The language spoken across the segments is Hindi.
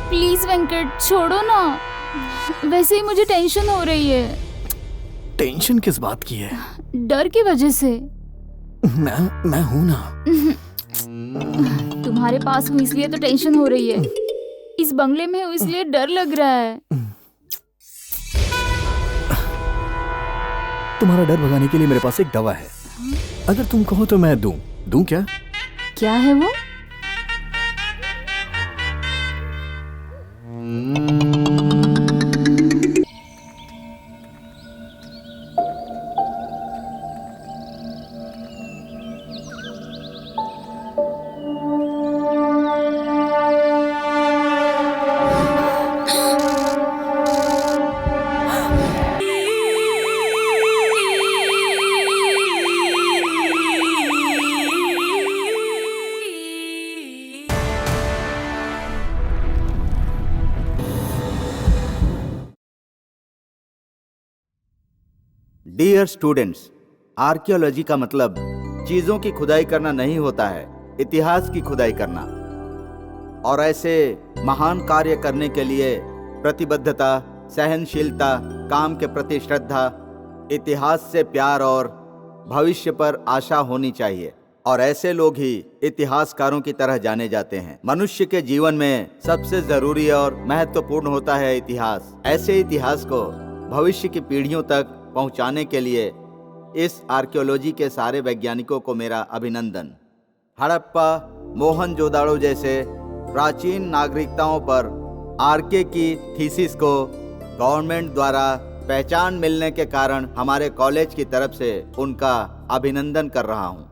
प्लीज वेंकट छोड़ो ना, वैसे ही मुझे टेंशन हो रही है। टेंशन किस बात की है? डर की वजह से। मैं हूं ना। तुम्हारे पास हूँ इसलिए तो टेंशन हो रही है, इस बंगले में हूँ इसलिए डर लग रहा है। तुम्हारा डर भगाने के लिए मेरे पास एक दवा है, अगर तुम कहो तो मैं दूं क्या? क्या है वो? डियर स्टूडेंट्स, आर्कियोलॉजी का मतलब चीजों की खुदाई करना नहीं होता है, इतिहास की खुदाई करना। और ऐसे महान कार्य करने के लिए प्रतिबद्धता, सहनशीलता, काम के प्रति श्रद्धा, इतिहास से प्यार और भविष्य पर आशा होनी चाहिए। और ऐसे लोग ही इतिहासकारों की तरह जाने जाते हैं। मनुष्य के जीवन में सबसे जरूरी और महत्वपूर्ण होता है इतिहास। ऐसे इतिहास को भविष्य की पीढ़ियों तक पहुंचाने के लिए इस आर्कियोलॉजी के सारे वैज्ञानिकों को मेरा अभिनंदन। हड़प्पा, मोहनजोदाड़ो जैसे प्राचीन नागरिकताओं पर आरके की थीसिस को गवर्नमेंट द्वारा पहचान मिलने के कारण हमारे कॉलेज की तरफ से उनका अभिनंदन कर रहा हूं।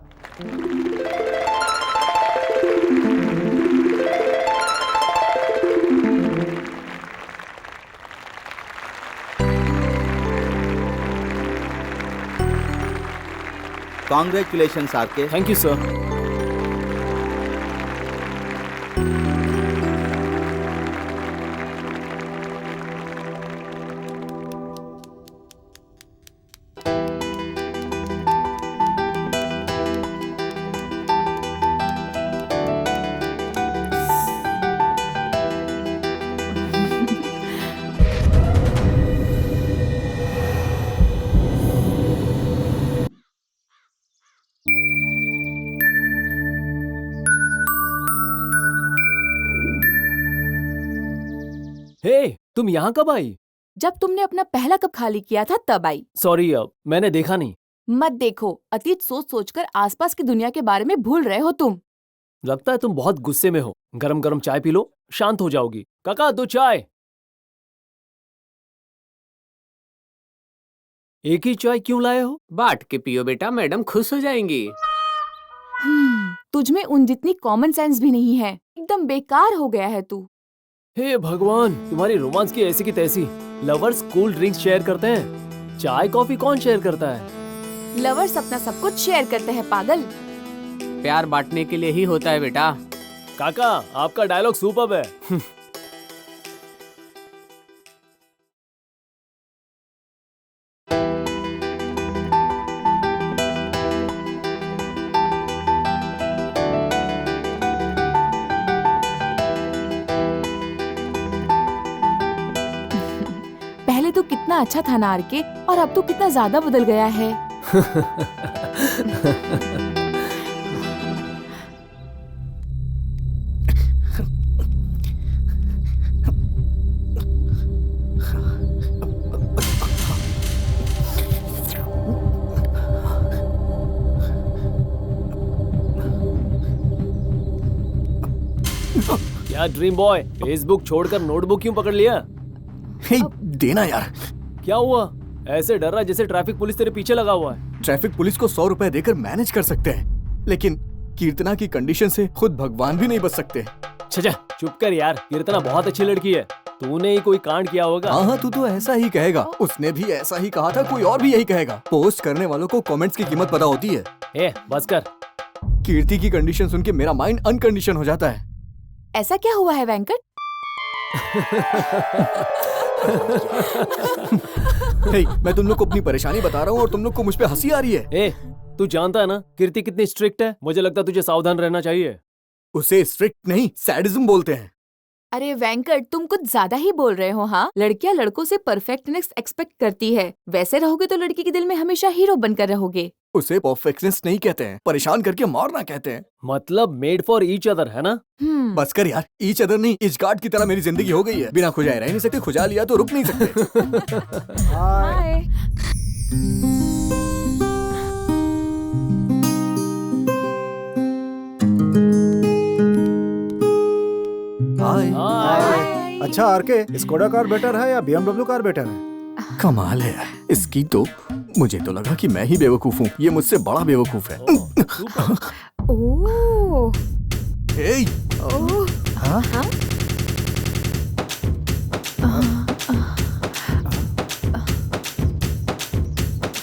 Congratulations, RK. Thank you sir. Hey, तुम यहाँ कब आई? जब तुमने अपना पहला कप खाली किया था तब आई। सॉरी, अब मैंने देखा नहीं। मत देखो, अतीत सोच सोचकर आसपास की दुनिया के बारे में भूल रहे हो तुम। लगता है तुम बहुत गुस्से में हो। गरम गरम चाय पी लो, शांत हो जाओगी। काका, दो चाय। एक ही चाय क्यों लाए हो? बांट के पियो बेटा, मैडम खुश हो जाएंगी। तुझमें उन जितनी कॉमन सेंस भी नहीं है। एकदम बेकार हो गया है तू। हे भगवान, तुम्हारी रोमांस की ऐसी की तैसी। लवर्स कोल्ड ड्रिंक्स शेयर करते हैं, चाय कॉफी कौन शेयर करता है? लवर्स अपना सब कुछ शेयर करते हैं पागल। प्यार बांटने के लिए ही होता है बेटा। काका, आपका डायलॉग सुपर्ब है। पहले तो कितना अच्छा था ना आरके, और अब तो कितना ज्यादा बदल गया है। क्या ड्रीम बॉय, फेसबुक छोड़कर नोटबुक क्यों पकड़ लिया? हे, देना यार। क्या हुआ? ऐसे डर रहा जैसे ट्रैफिक पुलिस तेरे पीछे लगा हुआ है। ट्रैफिक पुलिस को 100 रुपए देकर मैनेज कर सकते हैं, लेकिन कीर्तना की कंडीशन से खुद भगवान भी नहीं बच सकते। छजा, चुप कर यार। कीर्तना बहुत अच्छी लड़की है, तूने ही कोई कांड किया होगा। हाँ, तू तो ऐसा ही कहेगा। उसने भी ऐसा ही कहा था, कोई और भी यही कहेगा। पोस्ट करने वालों को कमेंट्स की कीमत पता होती है। ए, बस कर। कीर्ति की कंडीशन सुन के मेरा माइंड अनकंडीशन हो जाता है। ऐसा क्या हुआ है वेंकट? हे, मैं तुम लोग को अपनी परेशानी बता रहा हूँ और तुम लोग को मुझ पे हंसी आ रही है। ए, तू जानता है ना कीर्ति कितनी स्ट्रिक्ट है। मुझे लगता है तुझे सावधान रहना चाहिए। उसे स्ट्रिक्ट नहीं, सैडिज्म बोलते हैं। अरे वेंकट, तुम कुछ ज्यादा ही बोल रहे हो। हाँ, लड़कियां लड़कों से परफेक्टनेस एक्सपेक्ट करती है। वैसे रहोगे तो लड़की के दिल में हमेशा हीरो बनकर रहोगे। उसे परफेक्शनिस्ट नहीं कहते हैं, परेशान करके मारना कहते हैं। मतलब मेड फॉर ईच अदर है ना? बस कर यार, ईच अदर नहीं, इच गार्ड की तरह मेरी जिंदगी हो गई है। बिना खुजाए रह नहीं सकते, खुजा लिया तो रुक नहीं सकते। हाय। हाय। अच्छा आरके, स्कोडा कार बेटर है या BMW कार बेटर है? कमाल है इसकी तो। मुझे तो लगा कि मैं ही बेवकूफ हूँ, ये मुझसे बड़ा बेवकूफ है। ओह, ए, ओह, हाँ?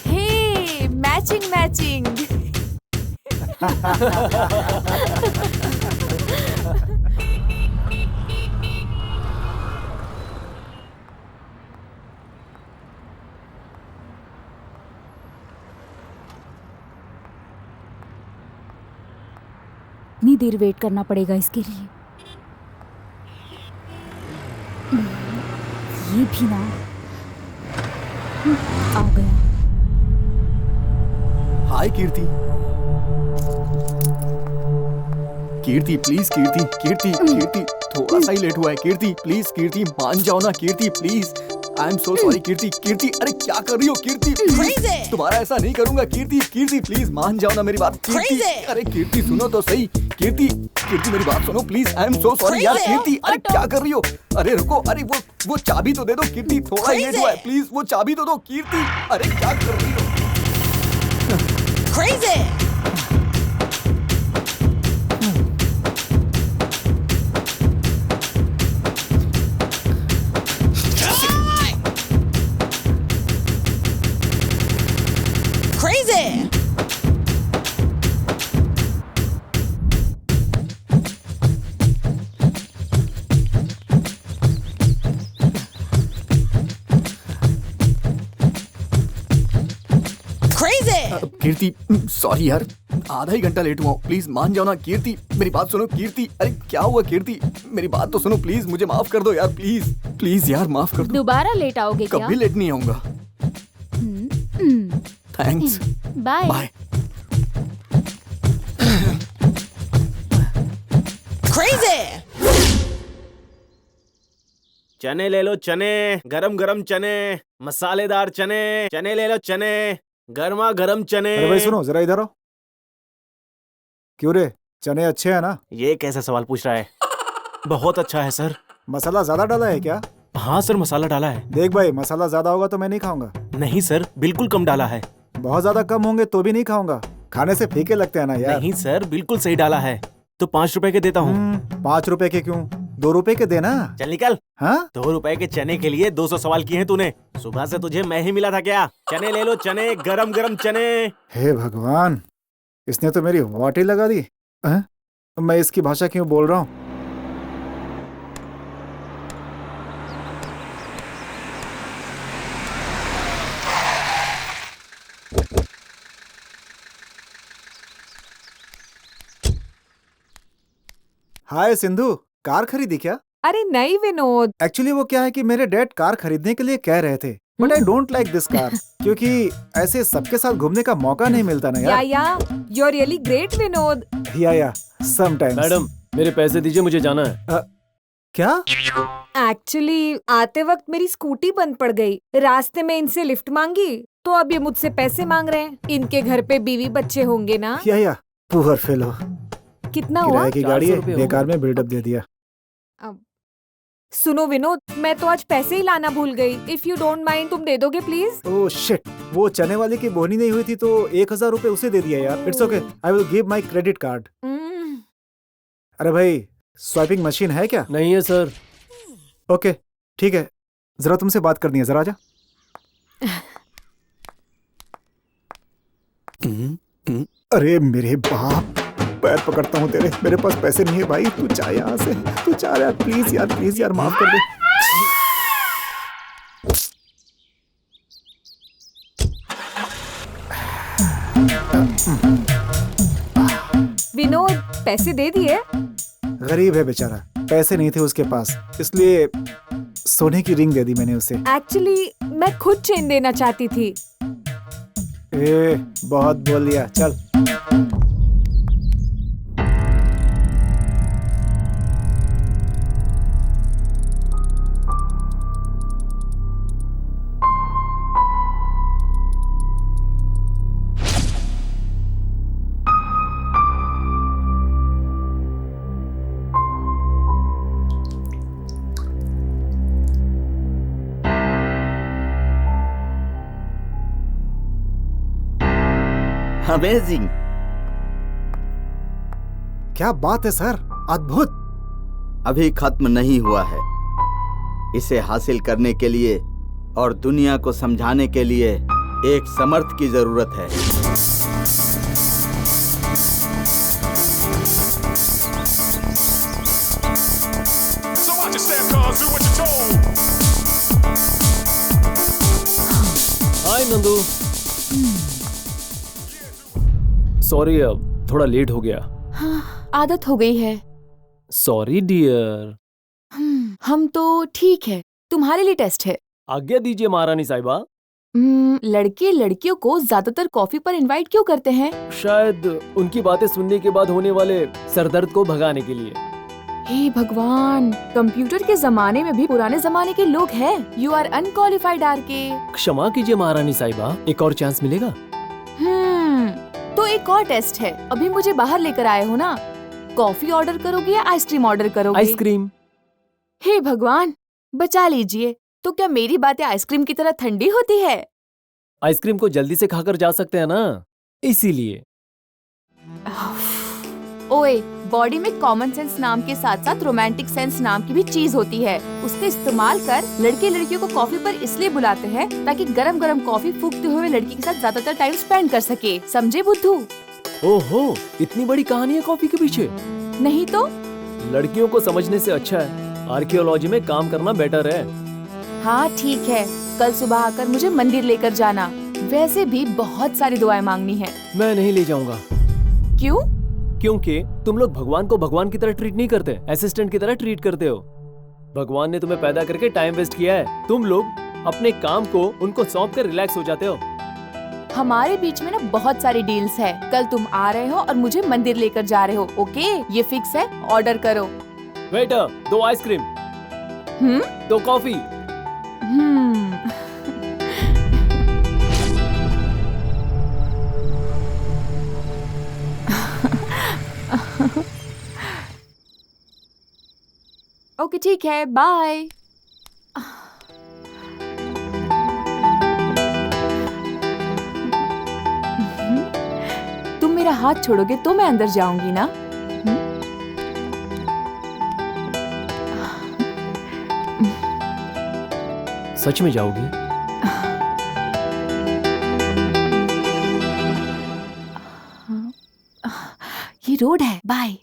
हे, मैचिंग मैचिंग। इतनी देर वेट करना पड़ेगा इसके लिए। ये भी ना आ गया। हाय कीर्ति। कीर्ति प्लीज, कीर्ति कीर्ति कीर्ति, थोड़ा सा ही लेट हुआ है। कीर्ति प्लीज, कीर्ति मान जाओ ना। Kirti please, I am so sorry. Kirti Kirti, अरे क्या कर रही हो कीर्ति? प्लीज, तुम्हारा ऐसा नहीं करूंगा। कीर्ति कीर्ति प्लीज मान जाओ ना मेरी बात। कीर्ति, अरे कीर्ति सुनो तो सही। कीर्ति कीर्ति मेरी बात सुनो please, I am so sorry यार। कीर्ति अरे क्या कर रही हो? अरे रुको, अरे वो चाबी तो दे दो कीर्ति, थोड़ा ही लेट हुआ है। प्लीज वो चाबी तो दो कीर्ति। अरे क्या कर रही हो? कीर्ति सॉरी यार, आधा ही घंटा लेट हुआ हूँ। प्लीज मान जाओ ना कीर्ति, मेरी बात सुनो कीर्ति। अरे क्या हुआ कीर्ति? मेरी बात तो सुनो प्लीज, मुझे माफ कर दो यार। प्लीज प्लीज यार माफ कर दो। दोबारा लेट आओगे क्या? कभी लेट नहीं आऊंगा। Thanks, bye. बाय। चने ले लो, चने, गरम गरम चने, मसालेदार चने। चने ले लो, चने, गर्मा गरम चने। अरे भाई सुनो जरा, इधर आओ। क्यों रे, चने अच्छे हैं ना? ये कैसा सवाल पूछ रहा है? बहुत अच्छा है सर। मसाला ज्यादा डाला है क्या? हाँ सर, मसाला डाला है। देख भाई, मसाला ज्यादा होगा तो मैं नहीं खाऊंगा। नहीं सर, बिल्कुल कम डाला है। बहुत ज्यादा कम होंगे तो भी नहीं खाऊंगा, खाने से फीके लगते हैं ना यार। नहीं सर, बिल्कुल सही डाला है। तो 5 रुपए के देता हूँ। 5 रुपए के क्यों? 2 रुपए के देना। चल निकल। हाँ? 2 रुपए के चने के लिए 200 सवाल किए हैं तूने। सुबह से तुझे मैं ही मिला था क्या? चने ले लो, चने, गरम गरम चने। हे भगवान, इसने तो मेरी वाट ही लगा दी। मैं इसकी भाषा क्यों बोल रहा हूँ? हाय सिंधु, कार खरीदी क्या? अरे नहीं विनोद। एक्चुअली वो क्या है कि मेरे डैड कार खरीदने के लिए कह रहे थे, but I don't like this car, क्योंकि ऐसे सबके साथ घूमने का मौका नहीं मिलता ना यार। You are really great Vinod. Yeah sometimes. Madam मेरे पैसे दीजिए, मुझे जाना है। क्या? एक्चुअली आते वक्त मेरी स्कूटी बंद पड़ गई, रास्ते में इनसे लिफ्ट मांगी तो अब ये मुझसे पैसे मांग रहे हैं। इनके घर पे बीवी बच्चे होंगे ना। या पुअर फेलो। कितना हुआ? किराए की गाड़ी 400 है, रुपए बेकार में बिल्डअप दे दिया। सुनो विनोद, मैं तो आज पैसे ही लाना भूल गई। इफ यू डोंट माइंड, तुम दे दोगे प्लीज? ओह शिट, वो चने वाले की बोनी नहीं हुई थी तो 1000 रुपए उसे दे दिया यार। It's okay, I will give my credit card. अरे भाई, स्वाइपिंग मशीन है क्या? नहीं है सर। ओके ठीक है, जरा तुमसे बात करनी है, जरा आजा। अरे मेरे बाप, पैर पकड़ता हूँ तेरे, मेरे पास पैसे नहीं है भाई। तू जा यहाँ से, तू जा यार, प्लीज यार माफ कर दे। विनोद पैसे दे दिए? गरीब है बेचारा, पैसे नहीं थे उसके पास, इसलिए सोने की रिंग दे दी मैंने उसे। एक्चुअली मैं खुद चेन देना चाहती थी। बहुत बोल लिया, चल। अमेजिंग। क्या बात है सर, अद्भुत। अभी खत्म नहीं हुआ है। इसे हासिल करने के लिए और दुनिया को समझाने के लिए एक समर्थ की जरूरत है। हाय नंदू। सॉरी, अब थोड़ा लेट हो गया। हाँ, आदत हो गई है। Sorry dear. हम तो ठीक है, तुम्हारे लिए टेस्ट है। आज्ञा दीजिए महारानी साहिबा। लड़के लड़कियों को ज्यादातर कॉफी पर इनवाइट क्यों करते हैं? शायद उनकी बातें सुनने के बाद होने वाले सरदर्द को भगाने के लिए। हे भगवान, कंप्यूटर के जमाने में भी पुराने जमाने के लोग हैं। You are unqualified RK. क्षमा कीजिए महारानी साहिबा, एक और चांस मिलेगा? तो एक और टेस्ट है। अभी मुझे बाहर लेकर आए हो ना, कॉफी ऑर्डर करोगे या आइसक्रीम ऑर्डर करोगे? आइसक्रीम। हे भगवान, बचा लीजिए। तो क्या मेरी बातें आइसक्रीम की तरह ठंडी होती है? आइसक्रीम को जल्दी से खाकर जा सकते हैं ना, इसीलिए। ओए, बॉडी में कॉमन सेंस नाम के साथ साथ रोमांटिक सेंस नाम की भी चीज होती है। उसका इस्तेमाल कर लड़के लड़कियों को कॉफी पर इसलिए बुलाते हैं ताकि गरम गरम कॉफी फूकते हुए लड़की के साथ ज्यादातर टाइम स्पेंड कर सके। समझे बुद्धू? ओहो, इतनी बड़ी कहानी है कॉफी के पीछे। नहीं तो लड़कियों को समझने से अच्छा है आर्कियोलॉजी में काम करना बेटर है। हाँ ठीक है, कल सुबह आकर मुझे मंदिर लेकर जाना। वैसे भी बहुत सारी दुआएं मांगनी है। मैं नहीं ले जाऊंगा। क्यों? क्योंकि तुम लोग भगवान को भगवान की तरह ट्रीट नहीं करते, असिस्टेंट की तरह ट्रीट करते हो। भगवान ने तुम्हें पैदा करके टाइम वेस्ट किया है, तुम लोग अपने काम को उनको सौंप कर रिलैक्स हो जाते हो। हमारे बीच में ना बहुत सारी डील्स है। कल तुम आ रहे हो और मुझे मंदिर लेकर जा रहे हो, ओके? ये फिक्स है, ऑर्डर करो। Waiter, 2 ice cream. 2 कॉफी। ओके ठीक है, बाय। तुम मेरा हाथ छोड़ोगे तो मैं अंदर जाऊंगी ना? सच में जाओगी? ये रोड है, बाय।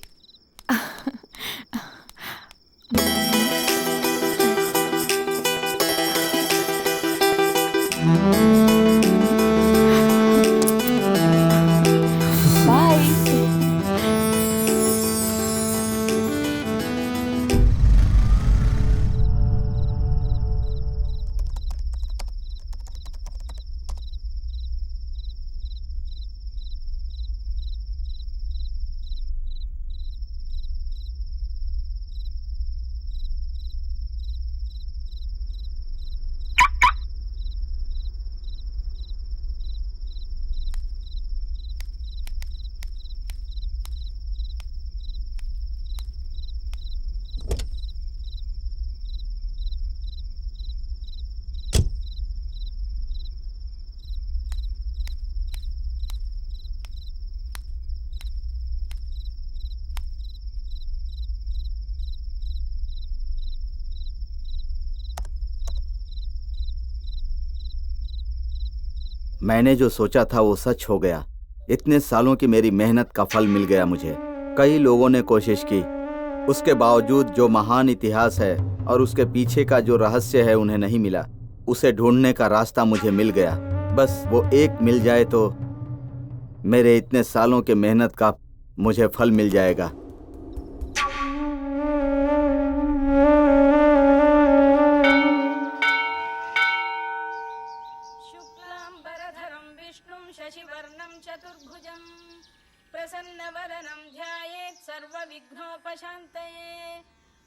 मैंने जो सोचा था वो सच हो गया। इतने सालों की मेरी मेहनत का फल मिल गया मुझे। कई लोगों ने कोशिश की, उसके बावजूद जो महान इतिहास है और उसके पीछे का जो रहस्य है उन्हें नहीं मिला। उसे ढूंढने का रास्ता मुझे मिल गया। बस वो एक मिल जाए तो मेरे इतने सालों के मेहनत का मुझे फल मिल जाएगा। शान्तये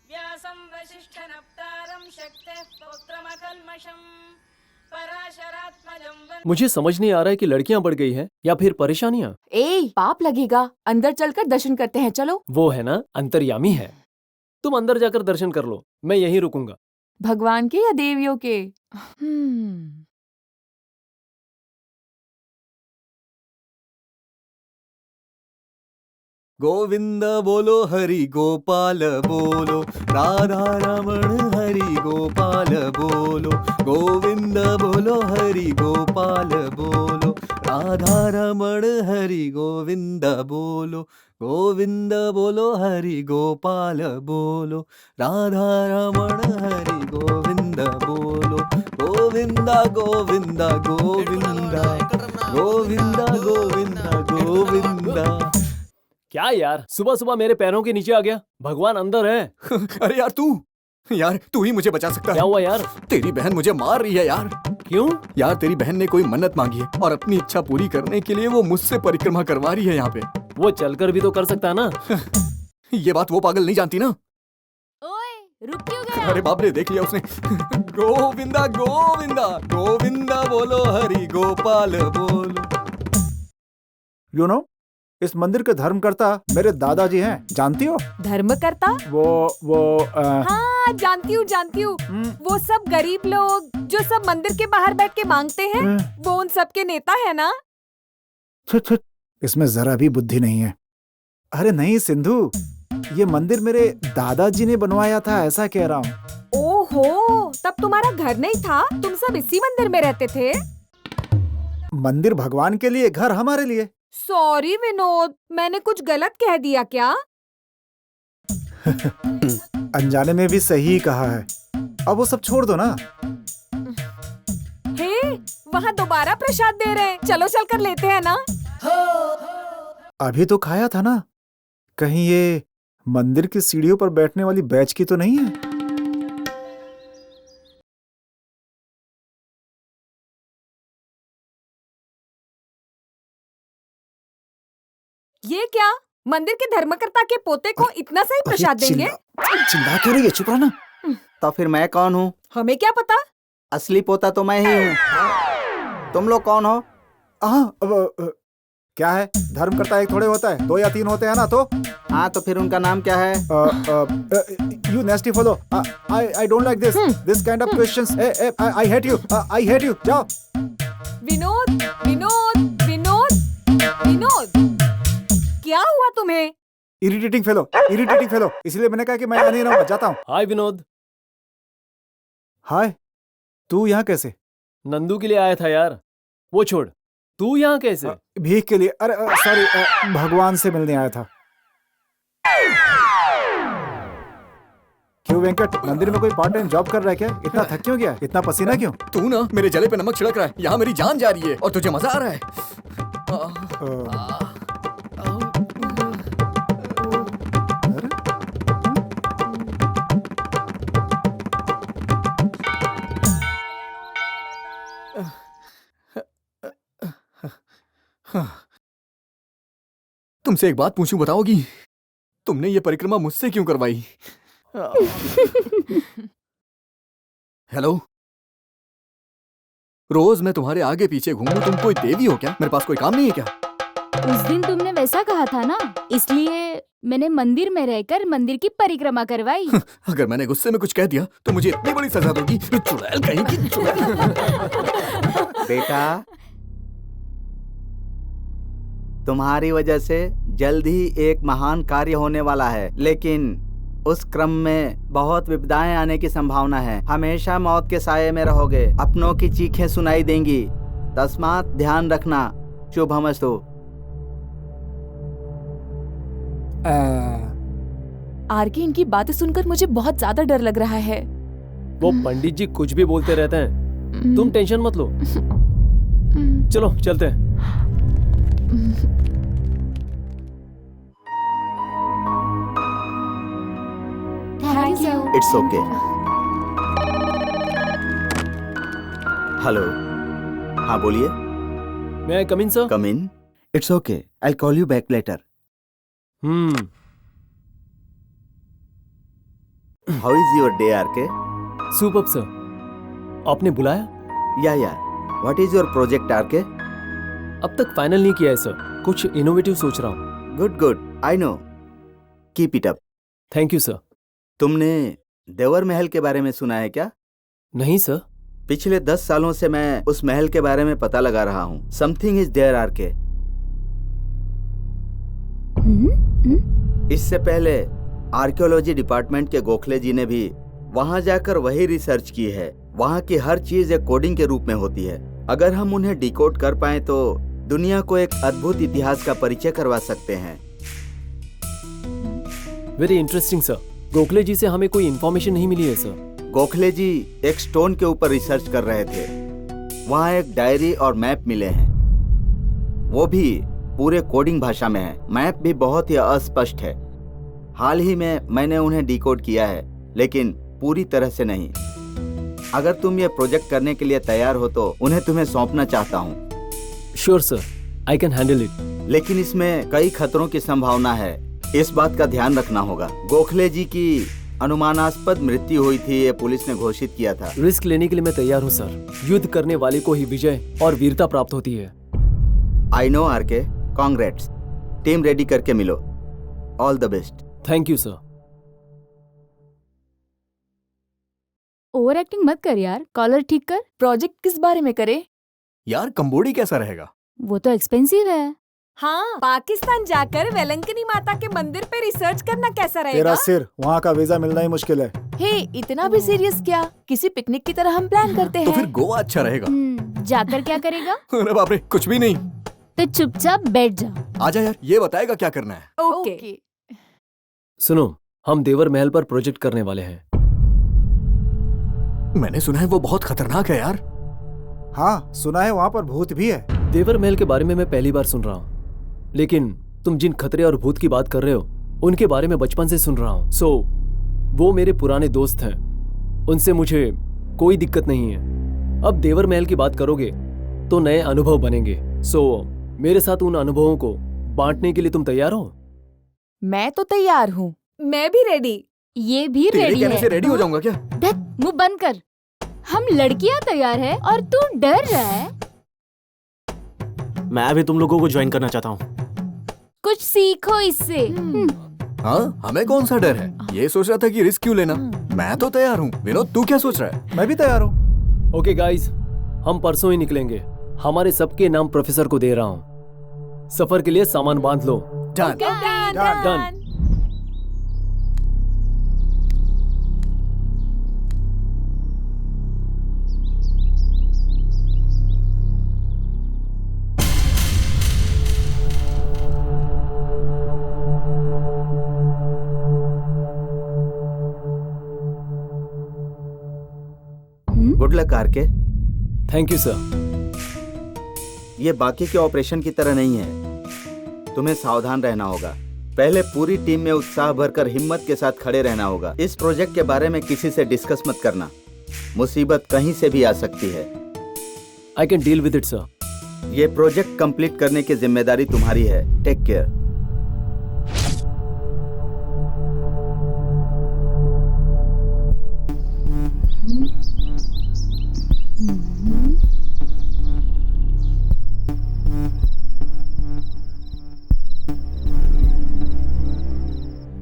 व्यासं वसिष्ठनप्तारं शक्तेः पौत्रमकल्मषम् पराशरात्मजं वन्दे। मुझे समझ नहीं आ रहा है कि लड़कियां बढ़ गई हैं या फिर परेशानियां। ए पाप लगेगा, अंदर चलकर दर्शन करते हैं, चलो। वो है ना, अंतर्यामी है। तुम अंदर जाकर दर्शन कर लो, मैं यहीं रुकूंगा। भगवान के या देवियों के? गोविंद बोलो हरि गोपाल बोलो, राधा रमण हरि गोपाल बोलो। गोविंद बोलो हरि गोपाल बोलो, राधा रमण हरि गोविंद बोलो। गोविंद बोलो हरि गोपाल बोलो, राधा रमण हरि गोविंद बोलो। गोविंद गोविंद गोविंद गोविंद गोविंद गोविंद। क्या यार, सुबह सुबह मेरे पैरों के नीचे आ गया। भगवान अंदर है। अरे यार तू ही मुझे बचा सकता है। क्या हुआ यार? तेरी बहन मुझे मार रही है यार। क्यों? यार तेरी बहन ने कोई मन्नत मांगी है और अपनी इच्छा पूरी करने के लिए वो मुझसे परिक्रमा करवा रही है यहाँ पे। वो चलकर भी तो कर सकता है ना। ये बात वो पागल नहीं जानती ना। ओए रुक क्यों गया? अरे बाप रे, देख लिया उसने। गोविंदा गोविंदा गोविंदा बोलो हरि गोपाल बोलो। यू नो, इस मंदिर के धर्मकर्ता मेरे दादाजी हैं, जानती हो? धर्मकर्ता? वो हाँ जानती हूँ। वो सब गरीब लोग जो सब मंदिर के बाहर बैठ के मांगते हैं, वो उन सब के नेता है ना? इसमें जरा भी बुद्धि नहीं है। अरे नहीं सिंधु, ये मंदिर मेरे दादाजी ने बनवाया था, ऐसा कह रहा हूँ। ओहो, तब तुम्हारा घर नहीं था, तुम सब इसी मंदिर में रहते थे? मंदिर भगवान के लिए, घर हमारे लिए। सॉरी विनोद, मैंने कुछ गलत कह दिया क्या? अनजाने में भी सही कहा है। अब वो सब छोड़ दो ना। हे, वहाँ दोबारा प्रसाद दे रहे हैं, चलो चलकर लेते हैं ना। अभी तो खाया था ना। कहीं ये मंदिर की सीढ़ियों पर बैठने वाली बैच की तो नहीं है? ये क्या, मंदिर के धर्मकर्ता के पोते को इतना सही प्रसाद देंगे? चिल्ला क्यों रही है? चुप रहो ना। तो फिर मैं कौन हूँ? हमें क्या पता? असली पोता तो मैं ही हूँ। तुम लोग कौन हो? क्या है, धर्मकर्ता एक थोड़े होता है, 2 या 3 होते हैं ना। तो हाँ, तो फिर उनका नाम क्या है? You nasty fellow, I don't like this kind of questions. I hate you. I hate you. जाओ। विनोद, विनोद, विनोद, विनोद, क्या हुआ तुम्हें? इरिटेटिंग फेलो, इसलिए मैंने कहा कि मैं यहाँ नहीं रहूंगा, जाता हूँ। हाय विनोद। हाय, तू यहाँ कैसे? नंदू के लिए आया था यार। वो छोड़, तू यहाँ कैसे? भीख के लिए। अरे सॉरी, भगवान से मिलने आया था। क्यों वेंकट, मंदिर में कोई पार्ट टाइम जॉब कर रहा है क्या? इतना थक क्यों गया? इतना पसीना क्यों? तू ना मेरे जले पे नमक छिड़क रहा है। यहाँ मेरी जान जा रही है और तुझे मजा आ रहा है। तुमसे एक बात पूछूं, बताओगी? तुमने ये परिक्रमा मुझसे क्यों करवाई? हेलो, रोज मैं तुम्हारे आगे पीछे घूमूं, तुम कोई देवी हो क्या? मेरे पास कोई काम नहीं है क्या? उस दिन तुमने वैसा कहा था ना, इसलिए मैंने मंदिर में रहकर मंदिर की परिक्रमा करवाई। अगर मैंने गुस्से में कुछ कह दिया तो मुझे इतनी बड़ी सजा दोगी? चुड़ैल कहीं की चुड़ैल। बेटा, तुम्हारी वजह से जल्द ही एक महान कार्य होने वाला है, लेकिन उस क्रम में बहुत विपदाएं आने की संभावना है। हमेशा मौत के साये में रहोगे, अपनों की चीखें सुनाई देंगी, तस्मात ध्यान रखना। शुभमस्तु। आरके, इनकी बातें सुनकर मुझे बहुत ज्यादा डर लग रहा है। वो पंडित जी कुछ भी बोलते रहते हैं, तुम टेंशन मत लो। चलो चलते हैं। Thank you. It's okay. Hello, हाँ बोलिए। मैं come in sir? Come in. It's okay, I call you back later. How is your day RK? Superb sir. आपने बुलाया? या what is your project RK? अब तक फाइनल नहीं किया है सर, कुछ इनोवेटिव सोच रहा हूँ। Good, I know, keep it up. Thank you sir. तुमने देवर महल के बारे में सुना है क्या? नहीं सर। पिछले 10 सालों से मैं उस महल के बारे में पता लगा रहा हूँ। Something is there RK. इससे पहले आर्कियोलॉजी डिपार्टमेंट के गोखले जी ने भी वहां जाकर वही रिसर्च की है। वहां की हर चीज एक कोडिंग के रूप में होती है। अगर हम उन्हें डिकोड कर पाए तो दुनिया को एक अद्भुत इतिहास का परिचय करवा सकते हैं। Very interesting sir. Gokhale ji से हमें कोई इन्फॉर्मेशन नहीं मिली है सर। गोखले जी एक स्टोन के ऊपर रिसर्च कर रहे थे। वहाँ एक डायरी और मैप मिले हैं, वो भी पूरे कोडिंग भाषा में है। मैप भी बहुत ही अस्पष्ट है। हाल ही में मैंने उन्हें डिकोड किया है, लेकिन पूरी तरह से नहीं। अगर तुम ये प्रोजेक्ट करने के लिए तैयार हो तो उन्हें तुम्हें सौंपना चाहता हूँ। Sure sir, I can handle it. लेकिन इसमें कई खतरों की संभावना है, इस बात का ध्यान रखना होगा। गोखले जी की अनुमानास्पद मृत्यु हुई थी, ये पुलिस ने घोषित किया था। रिस्क लेने के लिए मैं तैयार हूँ सर। युद्ध करने वाले को ही विजय और वीरता प्राप्त होती है। I know RK, congrats. Team ready करके मिलो। All the best. Thank you sir. Over acting मत कर यार, कॉलर ठीक कर। प्रोजेक्ट किस बारे में करे? यार कंबोडी कैसा रहेगा? वो तो एक्सपेंसिव है। हाँ, पाकिस्तान जाकर वेलंकनी माता के मंदिर पे रिसर्च करना कैसा तेरा रहेगा? सिर, वहाँ का वीजा मिलना ही मुश्किल है। हे, इतना भी सीरियस क्या? किसी पिकनिक की तरह हम प्लान करते तो फिर हैं। गोवा अच्छा रहेगा। जाकर क्या करेगा? अरे बाप रे, कुछ भी नहीं। तो चुपचाप बैठ जा। आजा यार, ये बताएगा क्या करना है। ओके। सुनो, हम देवर महल पर प्रोजेक्ट करने वाले हैं। मैंने सुना है वो बहुत खतरनाक है यार। हाँ, सुना है वहाँ पर भूत भी है। देवर महल के बारे में मैं पहली बार सुन रहा हूँ, लेकिन तुम जिन खतरे और भूत की बात कर रहे हो उनके बारे में बचपन से सुन रहा हूँ। सो वो मेरे पुराने दोस्त हैं, उनसे मुझे कोई दिक्कत नहीं है। अब देवर महल की बात करोगे तो नए अनुभव बनेंगे। सो मेरे साथ उन अनुभवों को बांटने के लिए तुम तैयार हो? मैं तो तैयार हूँ। मैं भी रेडी। ये भी तेरे रेडी कहने है। से रेडी हो जाऊंगा क्या? धत, मुंह बंद कर। हम लड़कियां तैयार है और तू डर रहा है। मैं भी तुम लोगों को ज्वाइन करना चाहता हूँ। कुछ सीखो इससे। हाँ, हमें कौन सा डर है? ये सोच रहा था कि रिस्क क्यों लेना। मैं तो तैयार हूँ। विनोद, तू क्या सोच रहा है? मैं भी तैयार हूँ। ओके गाइस, हम परसों ही निकलेंगे। हमारे सबके नाम प्रोफेसर को दे रहा हूँ। सफर के लिए सामान बांध लो। Done. Done. Good luck RK. Thank you sir. ये बाकी के ऑपरेशन की तरह नहीं है। तुम्हें सावधान रहना होगा। पहले पूरी टीम में उत्साह भरकर हिम्मत के साथ खड़े रहना होगा। इस प्रोजेक्ट के बारे में किसी से डिस्कस मत करना। मुसीबत कहीं से भी आ सकती है। I can deal with it sir. ये प्रोजेक्ट कंप्लीट करने की जिम्मेदारी तुम्हारी है। Take care.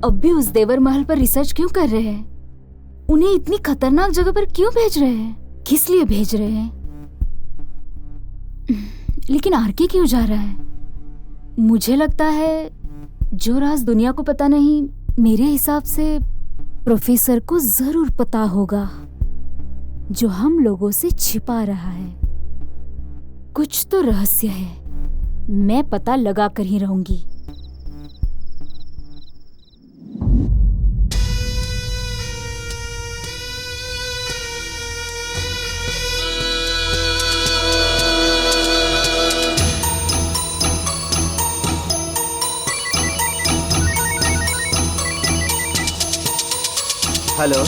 अब भी उस देवर महल पर रिसर्च क्यों कर रहे हैं? उन्हें इतनी खतरनाक जगह पर क्यों भेज रहे हैं? किस लिए भेज रहे हैं? लेकिन आरके क्यों जा रहा है? मुझे लगता है जो राज दुनिया को पता नहीं, मेरे हिसाब से प्रोफेसर को जरूर पता होगा, जो हम लोगों से छिपा रहा है। कुछ तो रहस्य है। मैं पता लगा कर ही रहूंगी। हेलो।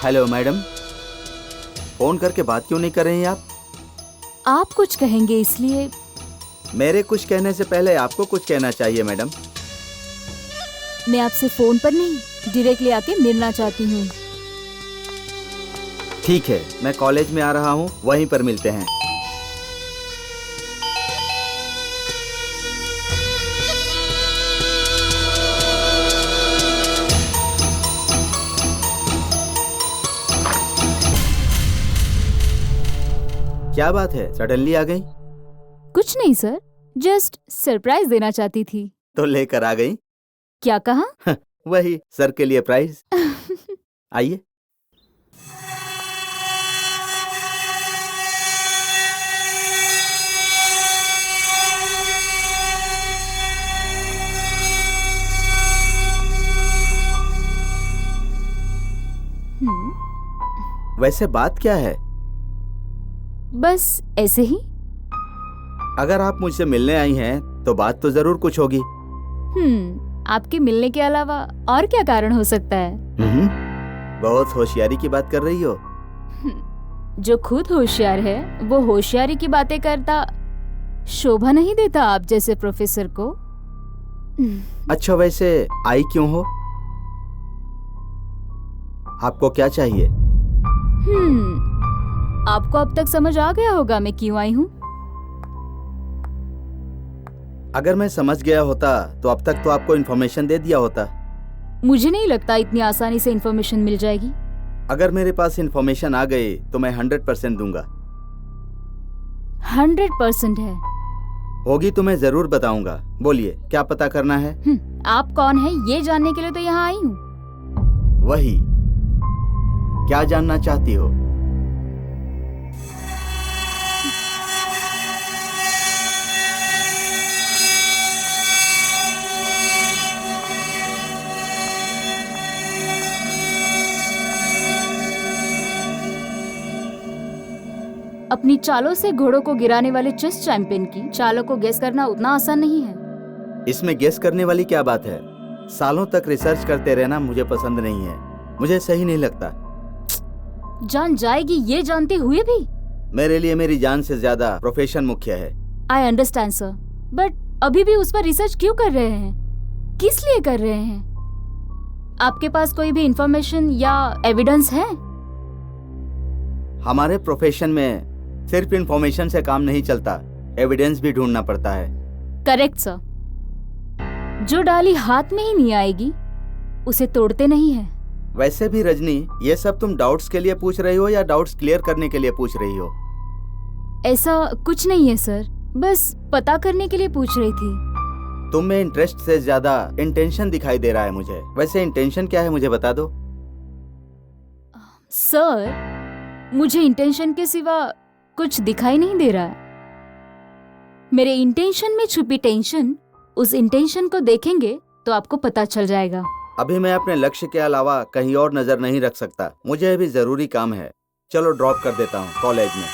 हेलो मैडम, फोन करके बात क्यों नहीं कर रही हैं आप? आप कुछ कहेंगे इसलिए मेरे कुछ कहने से पहले आपको कुछ कहना चाहिए मैडम। मैं आपसे फोन पर नहीं, डायरेक्टली आके मिलना चाहती हूँ। ठीक है, मैं कॉलेज में आ रहा हूँ, वहीं पर मिलते हैं। क्या बात है, सडनली आ गई? कुछ नहीं सर, जस्ट सरप्राइज देना चाहती थी। तो लेकर आ गई? क्या कहा? वही, सर के लिए प्राइज। आइए। वैसे बात क्या है? बस ऐसे ही। अगर आप मुझसे मिलने आई हैं तो बात तो जरूर कुछ होगी। आपके मिलने के अलावा और क्या कारण हो सकता है? बहुत होशियारी की बात कर रही हो। जो खुद होशियार है वो होशियारी की बातें करता शोभा नहीं देता आप जैसे प्रोफेसर को। अच्छा, वैसे आई क्यों हो? आपको क्या चाहिए? आपको अब तक समझ आ गया होगा मैं क्यों आई हूँ। अगर मैं समझ गया होता तो अब तक तो आपको इन्फॉर्मेशन दे दिया होता। मुझे नहीं लगता इतनी आसानी से इन्फॉर्मेशन मिल जाएगी। अगर मेरे पास इन्फॉर्मेशन आ गई तो मैं 100% दूंगा। 100% है? होगी तो मैं जरूर बताऊंगा। बोलिए, क्या पता करना है? आप कौन है ये जानने के लिए तो यहाँ आई हूँ। वही, क्या जानना चाहती हो? अपनी चालों से घोड़ों को गिराने वाले चेस चैंपियन की चालों को गेस करना उतना आसान नहीं है। इसमें गेस करने वाली क्या बात है? सालों तक रिसर्च करते रहना मुझे पसंद नहीं है, मुझे सही नहीं लगता। जान जाएगी ये जानते हुए भी? मेरे लिए मेरी जान से ज्यादा प्रोफेशन मुख्य है। आई अंडरस्टैंड सर, बट अभी भी उस पर रिसर्च क्यों कर रहे हैं? किस लिए कर रहे हैं? आपके पास कोई भी इंफॉर्मेशन या एविडेंस है? हमारे प्रोफेशन में सिर्फ इंफॉर्मेशन से काम नहीं चलता, एविडेंस भी ढूंढना पड़ता है। Correct sir. जो डाली हाथ में ही नहीं आएगी उसे तोड़ते नहीं है। वैसे भी रजनी, ये सब तुम डाउट्स के लिए पूछ रही हो या डाउट्स क्लियर करने के लिए पूछ रही हो? ऐसा कुछ नहीं है सर, बस पता करने के लिए पूछ रही थी। तुम में इंटरेस्ट से ज्यादा इंटेंशन दिखाई दे रहा है मुझे। वैसे इंटेंशन क्या है मुझे बता दो। सर, मुझे इंटेंशन के सिवा कुछ दिखाई नहीं दे रहा है। मेरे इंटेंशन में छुपी टेंशन, उस इंटेंशन को देखेंगे तो आपको पता चल जाएगा। अभी मैं अपने लक्ष्य के अलावा कहीं और नजर नहीं रख सकता, मुझे अभी जरूरी काम है। चलो ड्रॉप कर देता हूँ कॉलेज में।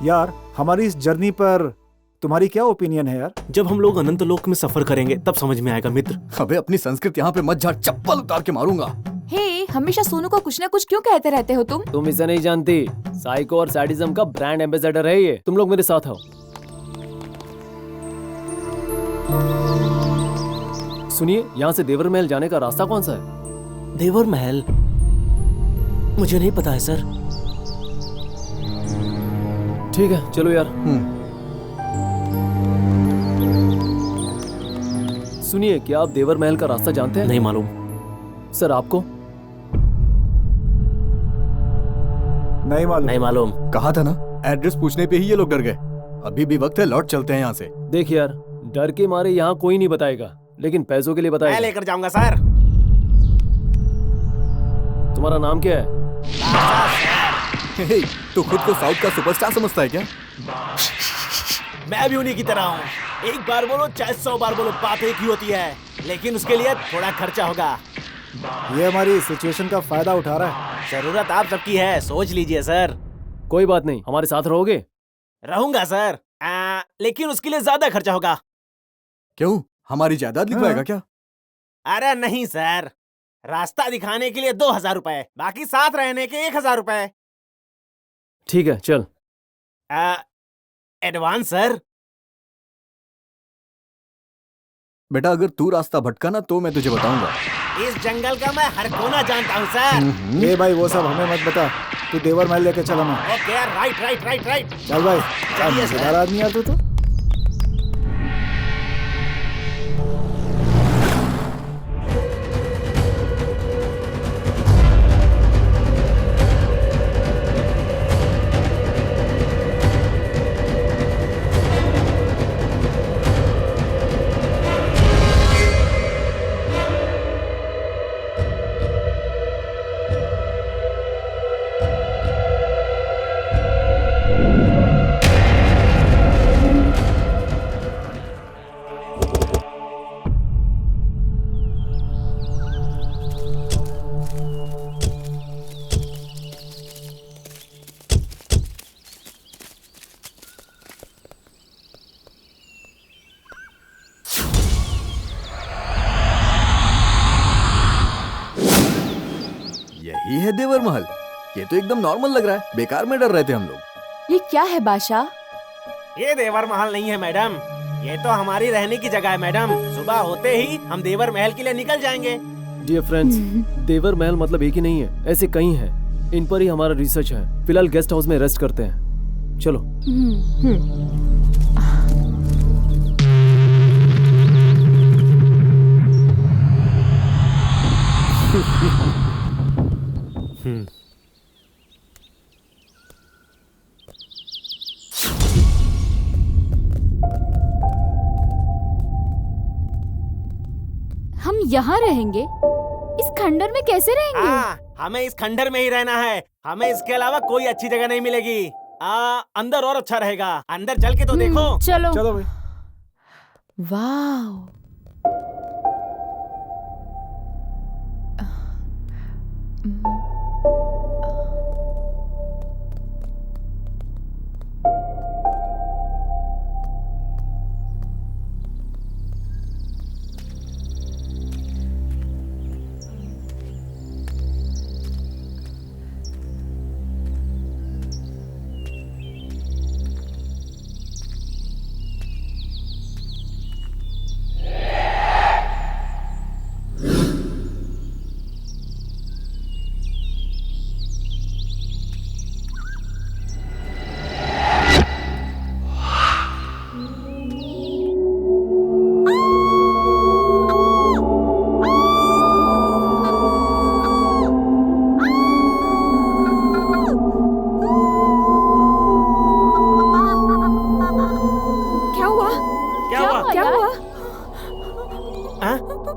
यार, हमारी इस जर्नी पर तुम्हारी क्या ओपिनियन है यार? जब हम लोग अनंत लोक में सफर करेंगे तब समझ में आएगा मित्र। अबे अपनी संस्कृत यहाँ पे मत झाड़, चप्पल उतार के मारूंगा। हे, हमेशा सोनू को कुछ ना कुछ क्यों कहते रहते हो तुम? तुम इसे नहीं जानती, साइको और सैडिज्म का ब्रांड एम्बेसडर है ये। तुम लोग मेरे साथ आओ। सुनिए, यहाँ से देवर महल जाने का रास्ता कौन सा है? देवर महल? मुझे नहीं पता है सर। ठीक है, चलो यार। सुनिए, क्या आप देवर महल का रास्ता जानते हैं? नहीं मालूम। सर, आपको? नहीं मालूम। नहीं मालूम। कहा था ना, एड्रेस पूछने पे ही ये लोग डर गए। अभी भी वक्त है, लौट चलते हैं यहाँ से। देख यार, डर के मारे यहाँ कोई नहीं बताएगा, लेकिन पैसों के लिए मैं बताएगा। लेकर जाऊंगा सर। तुम्हारा नाम क्या है? हे, तू खुद को साउथ का सुपरस्टार समझता है क्या? मैं भी उन्हीं की तरह हूँ। एक बार बोलो चाहे 100 बार बोलो, बात एक ही होती है, लेकिन उसके लिए थोड़ा खर्चा होगा। ये हमारी सिचुएशन का फायदा उठा रहा है। जरूरत आप सबकी है, सोच लीजिए सर। कोई बात नहीं, हमारे साथ रहोगे? रहूंगा सर, लेकिन उसके लिए ज्यादा खर्चा होगा। क्यों, हमारी जायदाद लिखवाएगा क्या? अरे नहीं सर, रास्ता दिखाने के लिए 2000 रुपए, बाकी साथ रहने के 1000 रुपए। ठीक है, चल। Advance sir. बेटा अगर तू रास्ता भटका ना तो मैं तुझे बताऊंगा। इस जंगल का मैं हर कोना जानता हूँ सर। ये भाई वो सब हमें मत बता, तू देवर महल लेके चला मैं। Okay, right right right right. चल भाई, चलिए सर। मजेदार आदमी यार तू तो। यही है देवर महल। ये तो एकदम नॉर्मल लग रहा है, बेकार में डर रहे थे हम लोग। ये क्या है बादशाह? ये देवर महल नहीं है मैडम, ये तो हमारी रहने की जगह है मैडम। सुबह होते ही हम देवर महल के लिए निकल जाएंगे। डियर फ्रेंड्स, देवर महल मतलब एक ही नहीं है, ऐसे कई हैं। इन पर ही हमारा रिसर्च है। फिलहाल गेस्ट हाउस में रेस्ट करते हैं। चलो। हम यहाँ रहेंगे? इस खंडर में कैसे रहेंगे? हमें इस खंडर में ही रहना है, हमें इसके अलावा कोई अच्छी जगह नहीं मिलेगी। अंदर और अच्छा रहेगा, अंदर चल के तो देखो। चलो चलो भाई। वाह,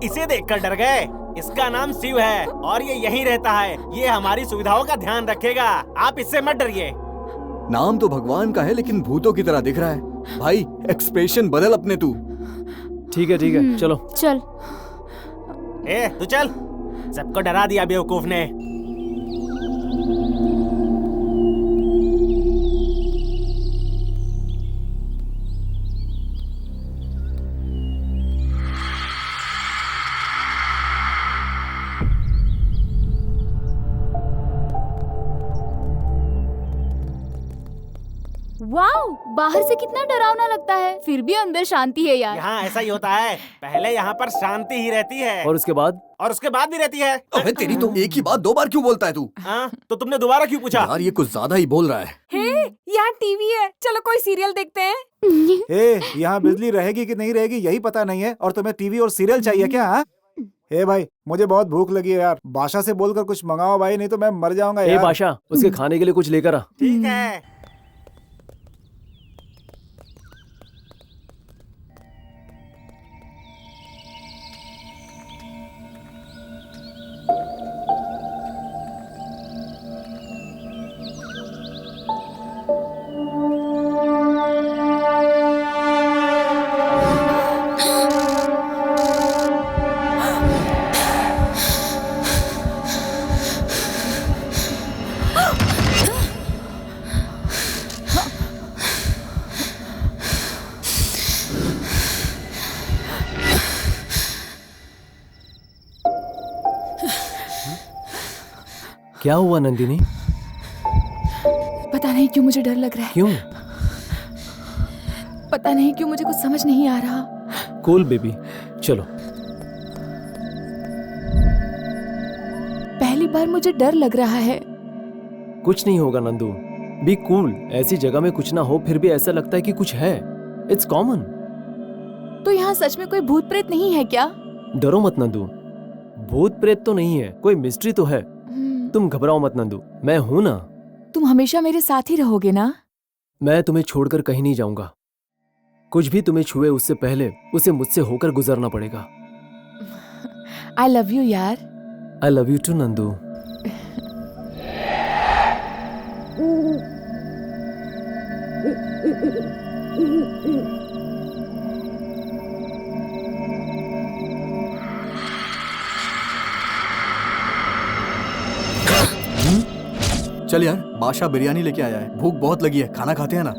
इसे देखकर डर गए? इसका नाम शिव है और ये यहीं रहता है। ये हमारी सुविधाओं का ध्यान रखेगा, आप इससे मत डरिए। नाम तो भगवान का है लेकिन भूतों की तरह दिख रहा है। भाई एक्सप्रेशन बदल अपने तू। ठीक है चलो। चल। तू चल, सबको डरा दिया बेवकूफ ने। वाओ, बाहर से कितना डरावना लगता है, फिर भी अंदर शांति है यार। यहाँ ऐसा ही होता है, पहले यहाँ पर शांति ही रहती है और उसके बाद भी रहती है। अबे तेरी तो एक ही बात 2 बार क्यों बोलता है तू? तो तुमने दोबारा क्यों पूछा? यार ये कुछ ज्यादा ही बोल रहा है। यहाँ टीवी है, चलो कोई सीरियल देखते हैं। यहाँ बिजली रहेगी कि नहीं रहेगी यही पता नहीं है और तुम्हें टीवी और सीरियल चाहिए क्या? भाई मुझे बहुत भूख लगी है यार, बादशाह से बोलकर कुछ मंगाओ भाई, नहीं तो मैं मर जाऊंगा यार। बादशाह, उसके खाने के लिए कुछ लेकर आ। ठीक है। क्या हुआ नंदिनी? पता नहीं क्यों मुझे डर लग रहा है। क्यों? पता नहीं क्यों मुझे कुछ समझ नहीं आ रहा। कूल बेबी, चलो। पहली बार मुझे डर लग रहा है। कुछ नहीं होगा नंदू, बी कूल। ऐसी जगह में कुछ ना हो फिर भी ऐसा लगता है कि कुछ है। It's common. तो यहाँ सच में कोई भूत प्रेत नहीं है क्या? डरो मत नंदू, भूत प्रेत तो नहीं है, कोई मिस्ट्री तो है। तुम घबराओ मत नंदू, मैं हूं ना। तुम हमेशा मेरे साथ ही रहोगे ना? मैं तुम्हें छोड़कर कहीं नहीं जाऊंगा। कुछ भी तुम्हें छुए उससे पहले उसे मुझसे होकर गुजरना पड़ेगा। आई लव यू यार। I love you too Nandu. चल यार, बादशाह बिरयानी लेके आया है, भूख बहुत लगी है, खाना खाते हैं ना।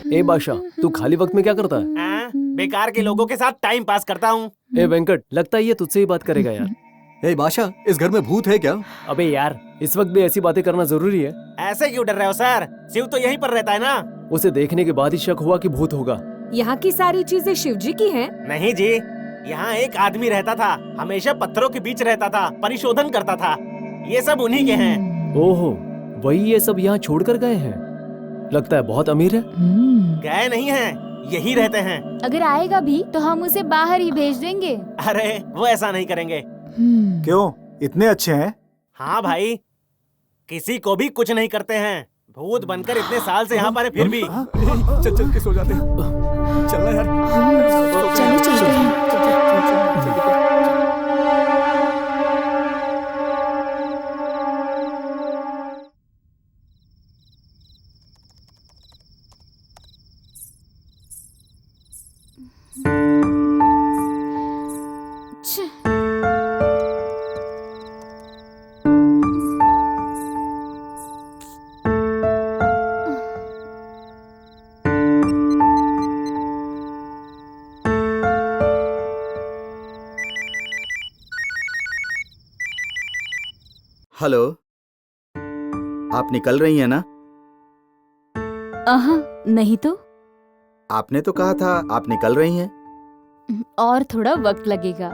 ए बादशाह, तू खाली वक्त में क्या करता है? बेकार के लोगों के साथ टाइम पास करता हूँ। ए वेंकट, लगता है ये तुझसे ही बात करेगा यार। ए बादशाह, इस घर में भूत है क्या? अबे यार, इस वक्त भी ऐसी बातें करना जरूरी है? ऐसे क्यों डर रहे हो सर? शिव तो यहीं पर रहता है ना। उसे देखने के बाद ही शक हुआ कि भूत होगा। यहाँ की सारी चीजें शिव जी की हैं? नहीं जी, यहाँ एक आदमी रहता था, हमेशा पत्थरों के बीच रहता था, परिशोधन करता था। ये सब उन्हीं के हैं। ओहो, वही ये सब यहाँ छोड़कर गए हैं। लगता है बहुत अमीर है। गए नहीं हैं, यही रहते हैं। अगर आएगा भी तो हम उसे बाहर ही भेज देंगे। अरे वो ऐसा नहीं करेंगे। क्यों, इतने अच्छे हैं? हाँ भाई, किसी को भी कुछ नहीं करते हैं। भूत बनकर इतने साल से यहाँ पर है फिर भी। चल चल के सो जाते हैं। चलना यार। चलो चलते हैं। हेलो, आप निकल रही हैं ना? नहीं तो। आपने तो कहा था आप निकल रही हैं। और थोड़ा वक्त लगेगा।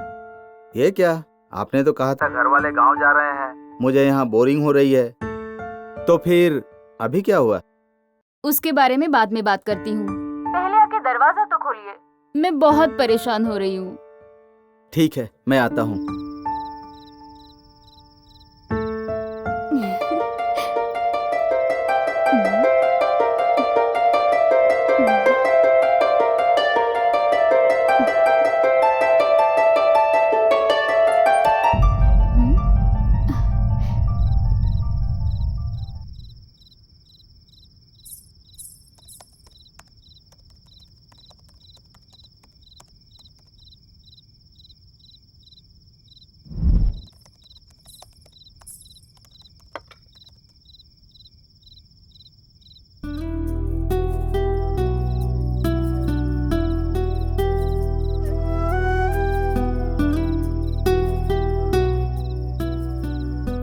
ये क्या? आपने तो कहा था घर वाले गांव जा रहे हैं, मुझे यहाँ बोरिंग हो रही है। तो फिर अभी क्या हुआ? उसके बारे में बाद में बात करती हूँ। पहले आके दरवाजा तो खोलिए। मैं बहुत परेशान हो रही हूँ। ठीक है, मैं आता हूँ।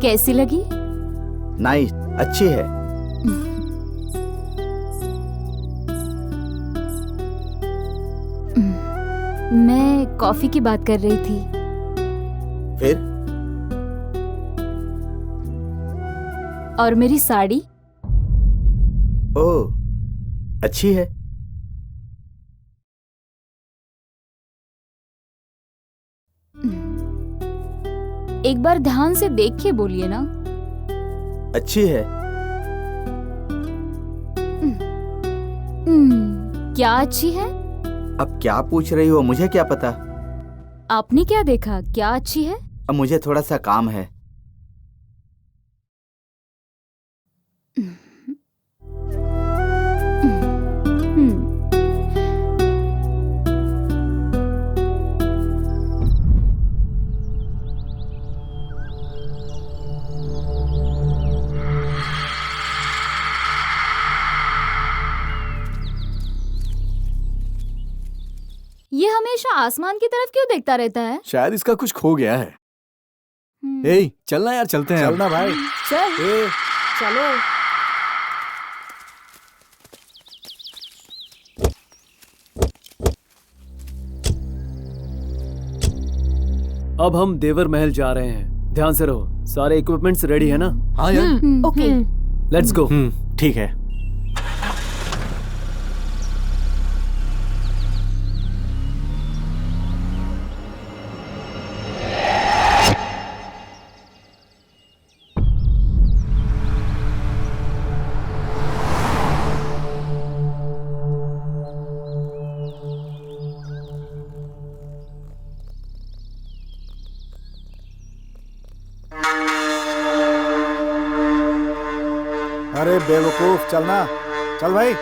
कैसी लगी? नाइस, अच्छी है। मैं कॉफी की बात कर रही थी। फिर? और मेरी साड़ी? ओह, अच्छी है। एक बार ध्यान से देख के बोलिए ना। अच्छी है। क्या अच्छी है? अब क्या पूछ रही हो, मुझे क्या पता। आपने क्या देखा, क्या अच्छी है? अब मुझे थोड़ा सा काम है। हमेशा आसमान की तरफ क्यों देखता रहता है? शायद इसका कुछ खो गया है। ए, चलना यार, चलते हैं। चलना भाई। चल। ए, चलो। अब हम देवर महल जा रहे हैं। ध्यान से रहो, सारे इक्विपमेंट्स रेडी है ना? हाँ यार। ओके। Let's go. ठीक है। अरे बेवकूफ, चलना। चल भाई।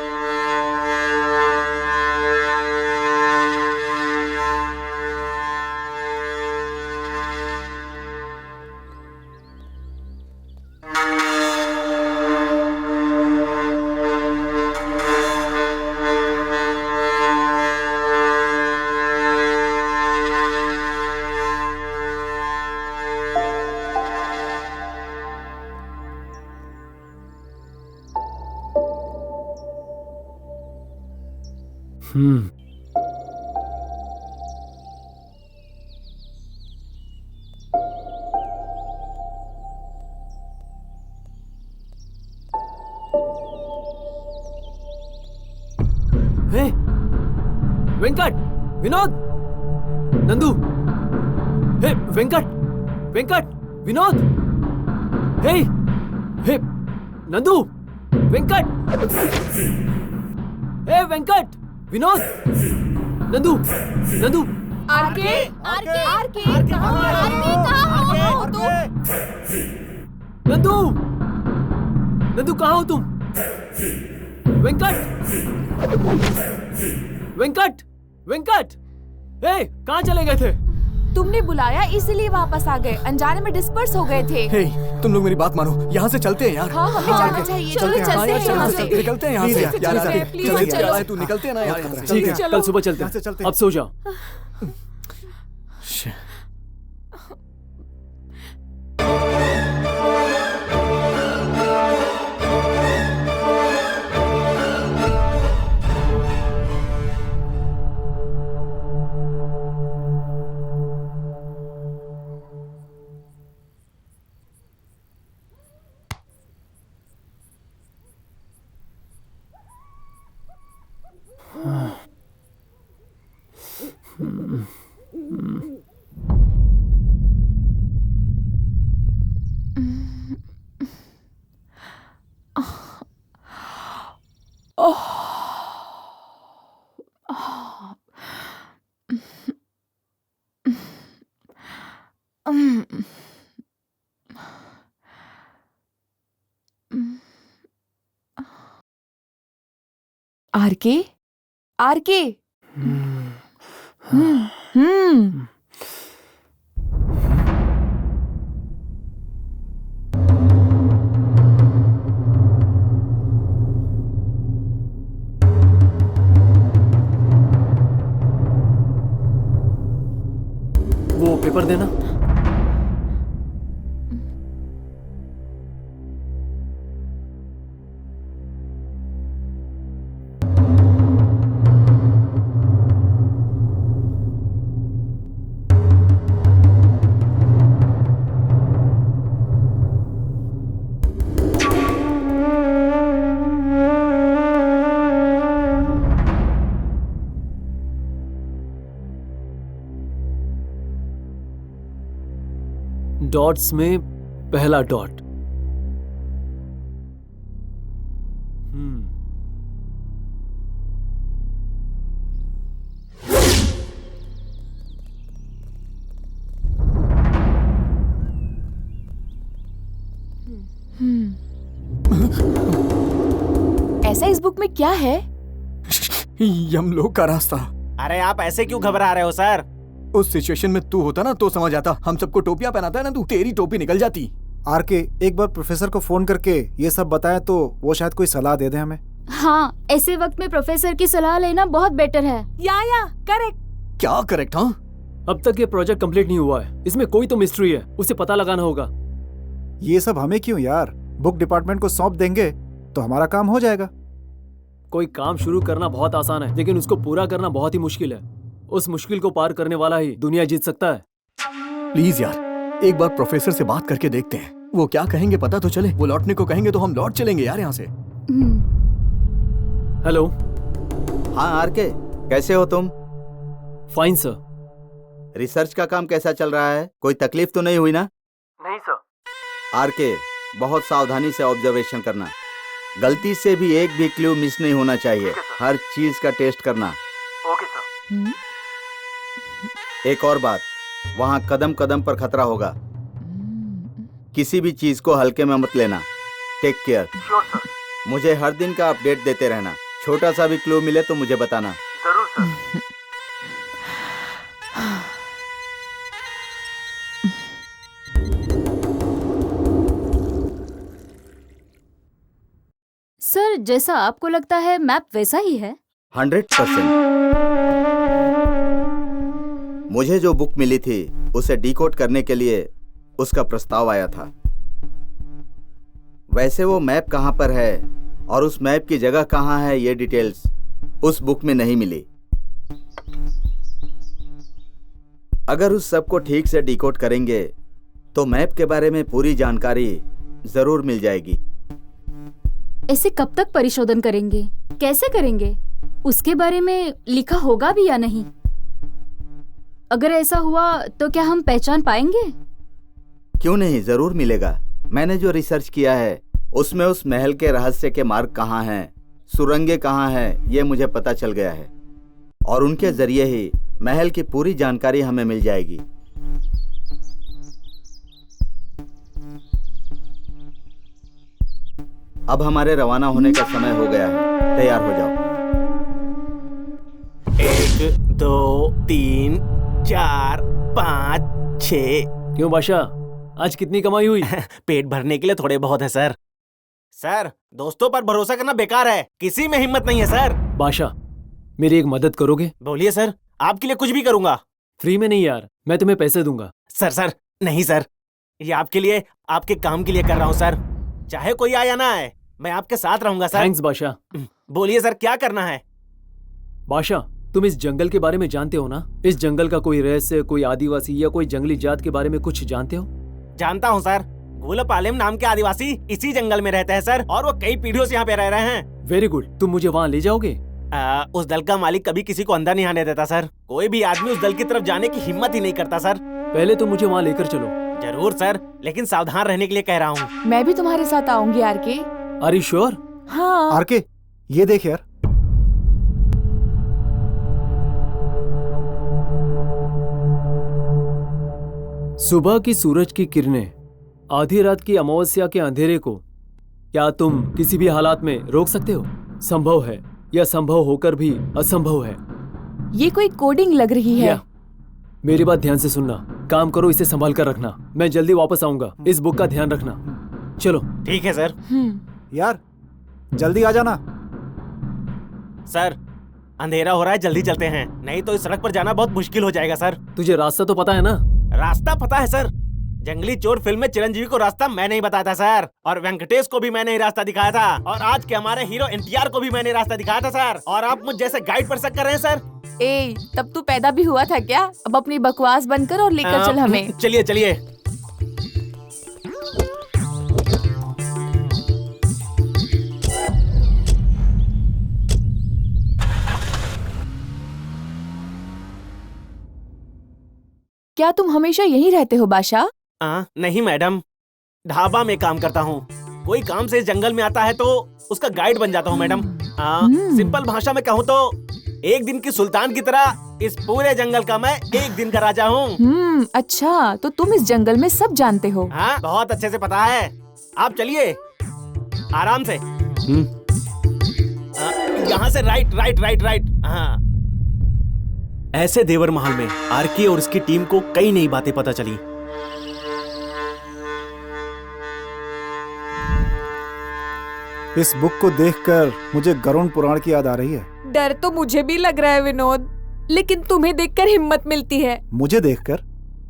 Hey, Venkat, Vinod, Nandu. Hey, Venkat, Venkat, Vinod. Hey, hey, Nandu, Venkat. Hey, Venkat, Vinod, Nandu, Nandu. RK, RK, RK, RK कहाँ हो तुम? नंदू, नंदू कहाँ हो तुम? वेंकट, वेंकट, वेंकट। ए, कहाँ चले गए थे? तुमने बुलाया इसलिए वापस आ गए, अनजाने में डिस्पर्स हो गए थे। हे, तुम लोग मेरी बात मानो, यहाँ से चलते हैं यार। हाँ, हमें जाना चाहिए। चलो हाँ चलते यार, हैं यहाँ से। निकलते हैं यहाँ से। Please यार, यार, यार, please, चल, चलो। जा रहा है तू, निकलते हैं ना यार यहाँ से। ठीक है, कल सुबह यहाँ से चलते चलते हैं। अब सो जाओ। RK, RK. वो पेपर देना। डॉट्स में पहला डॉट। ऐसा इस बुक में क्या है? यमलोक का रास्ता। अरे आप ऐसे क्यों घबरा रहे हो सर? उस सिचुएशन में तू होता ना तो समझ आता। हम सबको टोपियां पहनाता है ना तू, तेरी टोपी निकल जाती। आरके, एक बार प्रोफेसर को फोन करके ये सब बताएं तो वो शायद कोई सलाह दे दे हमें। हाँ, ऐसे वक्त में प्रोफेसर की सलाह लेना बहुत बेटर है। या करेक्ट। क्या करेक्ट? हाँ, अब तक ये प्रोजेक्ट कंप्लीट नहीं हुआ है, इसमें कोई तो मिस्ट्री है, उसे पता लगाना होगा। ये सब हमें क्यों यार, बुक डिपार्टमेंट को सौंप देंगे तो हमारा काम हो जाएगा। कोई काम शुरू करना बहुत आसान है, लेकिन उसको पूरा करना बहुत ही मुश्किल है। उस मुश्किल को पार करने वाला ही दुनिया जीत सकता है। प्लीज यार, एक बार प्रोफेसर से बात करके देखते हैं, वो क्या कहेंगे पता तो चले। वो लौटने को कहेंगे तो हम लौट चलेंगे यार यहाँ से। हेलो। हाँ आरके, कैसे हो तुम? Fine sir. रिसर्च का काम कैसा चल रहा है? कोई तकलीफ तो नहीं हुई ना? नहीं सर। आरके, बहुत सावधानी से ऑब्जर्वेशन करना, गलती से भी एक भी क्लू मिस नहीं होना चाहिए। हर चीज का टेस्ट करना। Okay sir. एक और बात, वहाँ कदम कदम पर खतरा होगा, किसी भी चीज को हल्के में मत लेना। Take care. Sure sir. मुझे हर दिन का अपडेट देते रहना, छोटा सा भी क्लू मिले तो मुझे बताना। जरूर सर। सर, जैसा आपको लगता है मैप वैसा ही है? 100%। मुझे जो बुक मिली थी उसे डिकोड करने के लिए उसका प्रस्ताव आया था। वैसे वो मैप कहाँ पर है और उस मैप की जगह कहाँ है, ये डिटेल्स उस बुक में नहीं मिली। अगर उस सब को ठीक से डिकोड करेंगे तो मैप के बारे में पूरी जानकारी जरूर मिल जाएगी। ऐसे कब तक परिशोधन करेंगे, कैसे करेंगे? उसके बारे में लिखा होगा भी या नहीं? अगर ऐसा हुआ तो क्या हम पहचान पाएंगे? क्यों नहीं, जरूर मिलेगा। मैंने जो रिसर्च किया है उसमें उस महल के रहस्य के मार्ग कहाँ हैं, सुरंगें कहाँ हैं, ये मुझे पता चल गया है और उनके जरिए ही महल की पूरी जानकारी हमें मिल जाएगी। अब हमारे रवाना होने का समय हो गया है, तैयार हो जाओ। 1 2 3 4 5 6। क्यों बादशाह, आज कितनी कमाई हुई? पेट भरने के लिए थोड़े बहुत है सर। सर, दोस्तों पर भरोसा करना बेकार है, किसी में हिम्मत नहीं है सर। बादशाह, मेरी एक मदद करोगे? बोलिए सर, आपके लिए कुछ भी करूंगा। फ्री में नहीं यार, मैं तुम्हें पैसे दूंगा। सर नहीं सर, ये आपके लिए, आपके काम के लिए कर रहा हूँ सर। चाहे कोई आए या ना आए, मैं आपके साथ रहूंगा सर। थैंक्स बादशाह। बोलिए सर, क्या करना है? बादशाह, तुम इस जंगल के बारे में जानते हो ना? इस जंगल का कोई रहस्य, कोई आदिवासी या कोई जंगली जात के बारे में कुछ जानते हो? जानता हूँ सर, गुलपालेम नाम के आदिवासी इसी जंगल में रहते हैं सर, और वो कई पीढ़ियों से यहाँ पे रह रहे हैं। वेरी गुड, तुम मुझे वहाँ ले जाओगे? उस दल का मालिक कभी किसी को अंदर नहीं आने देता सर। कोई भी आदमी उस दल की तरफ जाने की हिम्मत ही नहीं करता सर। पहले तो मुझे वहाँ लेकर चलो। जरूर सर, लेकिन सावधान रहने के लिए कह रहा हूँ। मैं भी तुम्हारे साथ आऊंगी आरके। Are you sure? हाँ। आरके, ये देख यार। सुबह की सूरज की किरणें आधी रात की अमावस्या के अंधेरे को क्या तुम किसी भी हालात में रोक सकते हो? संभव है या संभव होकर भी असंभव है। ये कोई कोडिंग लग रही है। मेरी बात ध्यान से सुनना, काम करो, इसे संभाल कर रखना। मैं जल्दी वापस आऊंगा, इस बुक का ध्यान रखना। चलो। ठीक है सर। यार जल्दी आ जाना। सर, अंधेरा हो रहा है, जल्दी चलते हैं, नहीं तो इस सड़क पर जाना बहुत मुश्किल हो जाएगा सर। तुझे रास्ता तो पता है ना? रास्ता पता है सर। जंगली चोर फिल्म में चिरंजीवी को रास्ता मैं नहीं बताया था सर, और वेंकटेश को भी मैंने ही रास्ता दिखाया था, और आज के हमारे हीरो एनटीआर को भी मैंने रास्ता दिखाया था सर। और आप मुझ जैसे गाइड पर शक कर रहे हैं सर? ए, तब तू पैदा भी हुआ था क्या? अब अपनी बकवास बंद कर और लेकर चल हमें। चलिए चलिए। क्या तुम हमेशा यहीं रहते हो बादशाह? नहीं मैडम, ढाबा में काम करता हूँ। कोई काम से इस जंगल में आता है तो उसका गाइड बन जाता हूँ मैडम। सिंपल भाषा में कहूँ तो एक दिन की सुल्तान की तरह इस पूरे जंगल का मैं एक दिन का राजा हूँ। अच्छा, तो तुम इस जंगल में सब जानते हो? हाँ, बहुत अच्छे से पता है। आप चलिए आराम से। यहाँ से राइट राइट राइट राइट। हाँ, ऐसे देवर महल में आरके और उसकी टीम को कई नई बातें पता चली। इस बुक को देखकर मुझे गरुड़ पुराण की याद आ रही है। डर तो मुझे भी लग रहा है विनोद। लेकिन तुम्हें देखकर हिम्मत मिलती है। मुझे देखकर?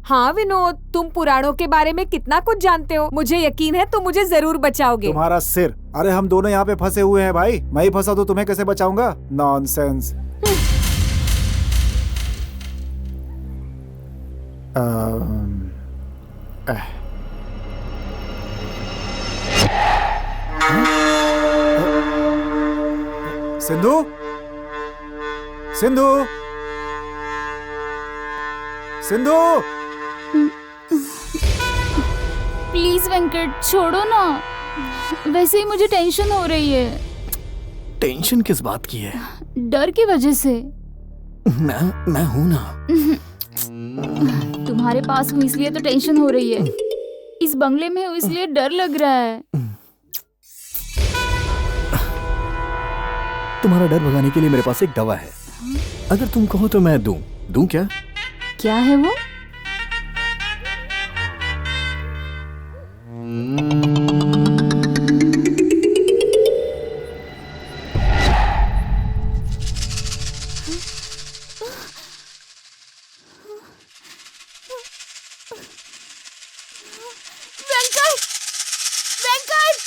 हाँ विनोद, तुम पुराणों के बारे में कितना कुछ जानते हो। मुझे यकीन है तुम मुझे जरूर बचाओगे। तुम्हारा सिर। अरे हम दोनों यहाँ पे फंसे हुए हैं भाई, मैं ही फंसा तो तुम्हें कैसे बचाऊंगा? नॉनसेंस। सिंधु, सिंधु, सिंधु। प्लीज वेंकट छोड़ो ना, वैसे ही मुझे टेंशन हो रही है। टेंशन किस बात की है? डर की वजह से। मैं हूं ना। तुम्हारे पास हूँ इसलिए तो टेंशन हो रही है, इस बंगले में हूँ इसलिए डर लग रहा है। तुम्हारा डर भगाने के लिए मेरे पास एक दवा है, अगर तुम कहो तो मैं दूं क्या? क्या है वो? वेंकट, वेंकट!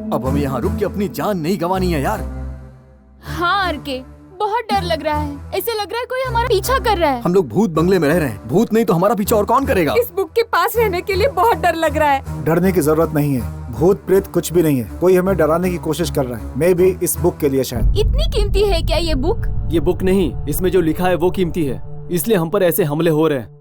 अब हमें यहाँ रुक के अपनी जान नहीं गंवानी है यार। हाँ आरके, बहुत डर लग रहा है, ऐसे लग रहा है कोई हमारा पीछा कर रहा है। हम लोग भूत बंगले में रह रहे हैं, भूत नहीं तो हमारा पीछा और कौन करेगा? इस बुक के पास रहने के लिए बहुत डर लग रहा है। डरने की जरूरत नहीं है, भूत प्रेत कुछ भी नहीं है, कोई हमें डराने की कोशिश कर रहा है। मैं भी इस बुक के लिए शायद। इतनी कीमती है क्या ये बुक? ये बुक नहीं, इसमें जो लिखा है वो कीमती है, इसलिए हम पर ऐसे हमले हो रहे हैं।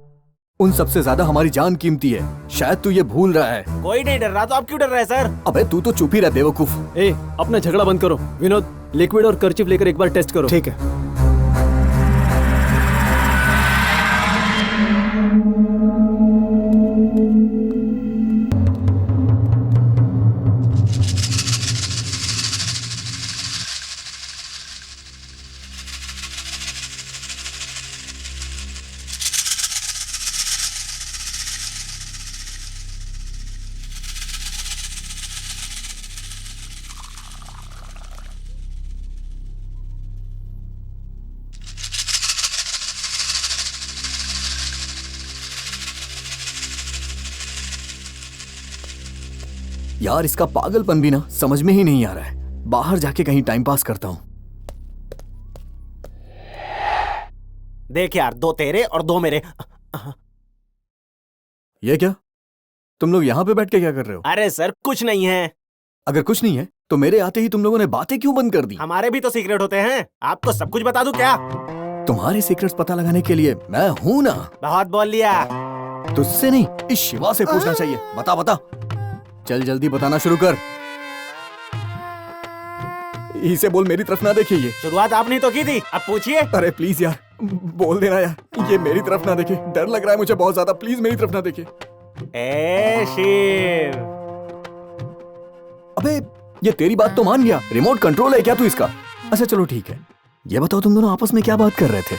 उन सबसे ज्यादा हमारी जान कीमती है, शायद तू ये भूल रहा है। कोई नहीं डर रहा तो आप क्यों डर रहे हैं सर? अबे तू तो चुप ही रह बेवकूफ। ए, अपना झगड़ा बंद करो। विनोद, लिक्विड और कर्चिफ लेकर एक बार टेस्ट करो। ठीक है। यार इसका पागलपन भी ना समझ में ही नहीं आ रहा है। बाहर जाके कहीं टाइम पास करता हूँ। देख यार, 2 तेरे और 2 मेरे। ये क्या? तुम लोग यहाँ पे बैठ के क्या कर रहे हो? अरे सर कुछ नहीं है। अगर कुछ नहीं है तो मेरे आते ही तुम लोगों ने बातें क्यों बंद कर दी? हमारे भी तो सीक्रेट होते हैं, आपको सब कुछ बता दूं क्या? तुम्हारे सीक्रेट्स पता लगाने के लिए मैं हूँ ना। बहुत बोल लिया। तुझसे नहीं, इस शिवा से पूछना चाहिए। बता बता, चल जल्दी बताना शुरू कर। इसे बोल मेरी तरफ ना देखिए। ये शुरुआत आपने तो की थी, अब पूछिए। अरे प्लीज यार बोल देना यार, ये मेरी तरफ ना देखे, डर लग रहा है मुझे बहुत ज्यादा, प्लीज मेरी तरफ ना देखे। ए शिव। अबे ये तेरी बात तो मान गया, रिमोट कंट्रोल है क्या तू इसका? अच्छा चलो ठीक है, ये बताओ तुम दोनों आपस में क्या बात कर रहे थे?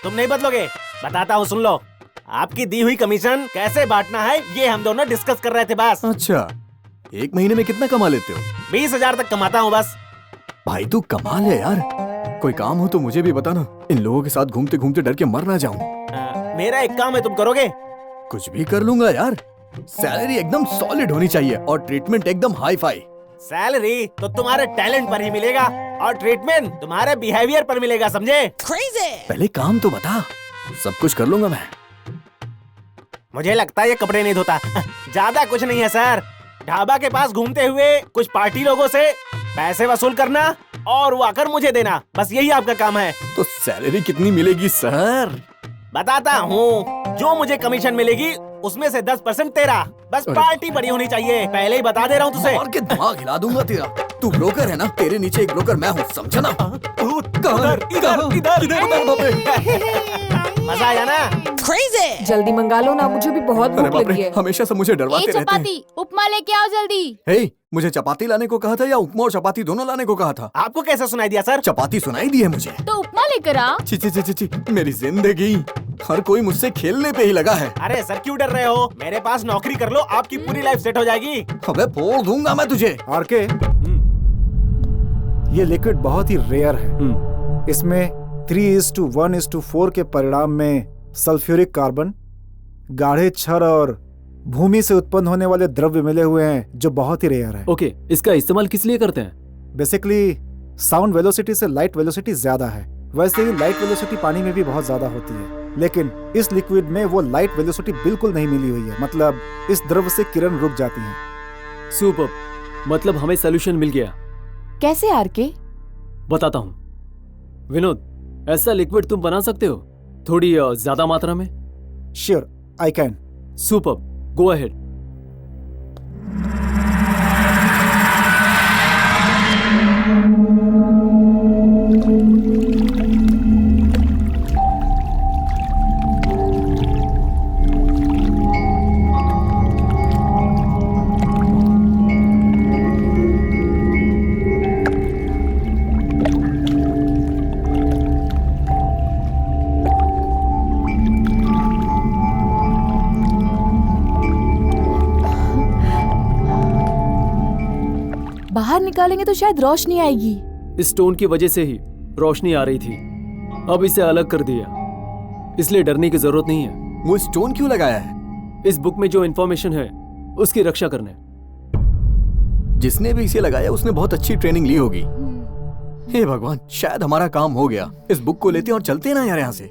तुम नहीं बदलोगे, बताता हूँ सुन लो। आपकी दी हुई कमीशन कैसे बांटना है ये हम दोनों डिस्कस कर रहे थे बस। अच्छा, एक महीने में कितना कमा लेते हो? 20,000 तक कमाता हूँ बस। भाई तू कमाल है यार, कोई काम हो तो मुझे भी बताना, इन लोगों के साथ घूमते घूमते डर के मर ना जाऊं। मेरा एक काम है, तुम करोगे? कुछ भी कर लूंगा यार, सैलरी एकदम सॉलिड होनी चाहिए और ट्रीटमेंट एकदम हाई फाई। सैलरी तो तुम्हारे टैलेंट पर ही मिलेगा और ट्रीटमेंट तुम्हारे बिहेवियर पर मिलेगा, समझे? पहले काम तो बता। सब कुछ कर लूंगा मैं। मुझे लगता है ये कपड़े नहीं धोता। ज्यादा कुछ नहीं है सर, ढाबा के पास घूमते हुए कुछ पार्टी लोगों से पैसे वसूल करना और वो आकर मुझे देना, बस यही आपका काम है। तो सैलरी कितनी मिलेगी सर? बताता हूँ, जो मुझे कमीशन मिलेगी उसमें से 10% तेरा, बस पार्टी बड़ी होनी चाहिए, पहले ही बता दे रहा हूँ तुझे। और के दिमाग हिला दूंगा तेरा। तू ब्रोकर है ना, तेरे नीचे एक ब्रोकर मैं हूँ, समझा ना? इधर इधर इधर इधर मजा आया ना? जल्दी मंगा लो ना, मुझे भी बहुत अरे भूख बाप लगी रे, है। हमेशा से मुझे डरवाते रहते हैं। चपाती उपमा लेके आओ जल्दी। हे, मुझे चपाती लाने को कहा था या उपमा और चपाती दोनों लाने को कहा था? आपको कैसे सुनाई दिया सर? चपाती सुनाई दी है मुझे। तो उपमा लेकर आ। ची ची ची ची ची, मेरी जिंदगी, हर कोई मुझसे खेलने पे ही लगा है। अरे सर क्यों डर रहे हो? मेरे पास नौकरी कर लो, आपकी पूरी लाइफ सेट हो जाएगी। अबे फोड़ दूंगा मैं तुझे। आरके, ये लिक्विड बहुत ही रेयर है। इसमें 3:1:4 के परिणाम में सल्फ्यूरिक कार्बन, गाढ़े क्षार और भूमि से उत्पन्न होने वाले द्रव्य मिले हुए हैं, जो बहुत ही रेयर है। ओके, इसका इस्तेमाल किस लिए करते हैं? बेसिकली साउंड वेलोसिटी से लाइट वेलोसिटी ज्यादा है। वैसे ही लाइट वेलोसिटी पानी में भी बहुत ज्यादा होती है, लेकिन इस लिक्विड में वो लाइट वेलोसिटी बिल्कुल नहीं मिली हुई है। मतलब इस द्रव्य से किरण रुक जाती हैं। सुपर, मतलब हमें सोल्यूशन मिल गया। कैसे आरके? बताता हूँ। विनोद, ऐसा लिक्विड तुम बना सकते हो थोड़ी ज्यादा मात्रा में? Sure, I can. Super, go ahead. बाहर निकालेंगे तो शायद रोशनी आएगी। इस स्टोन की वजह से ही रोशनी आ रही थी, अब इसे अलग कर दिया, इसलिए डरने की जरूरत नहीं है। वो स्टोन क्यों लगाया है? इस बुक में जो इन्फॉर्मेशन है उसकी रक्षा करने। जिसने भी इसे लगाया उसने बहुत अच्छी ट्रेनिंग ली होगी। हे भगवान, शायद हमारा काम हो गया। इस बुक को लेते हैं और चलते हैं ना यार यहाँ से।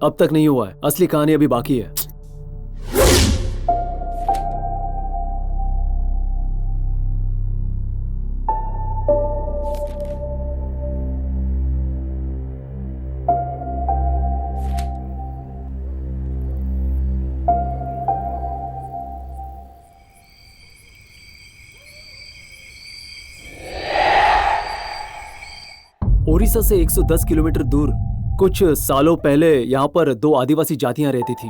अब तक नहीं हुआ है, असली कहानी अभी बाकी है। ओडिशा से 110 किलोमीटर दूर कुछ सालों पहले यहाँ पर 2 आदिवासी जातियां रहती थी।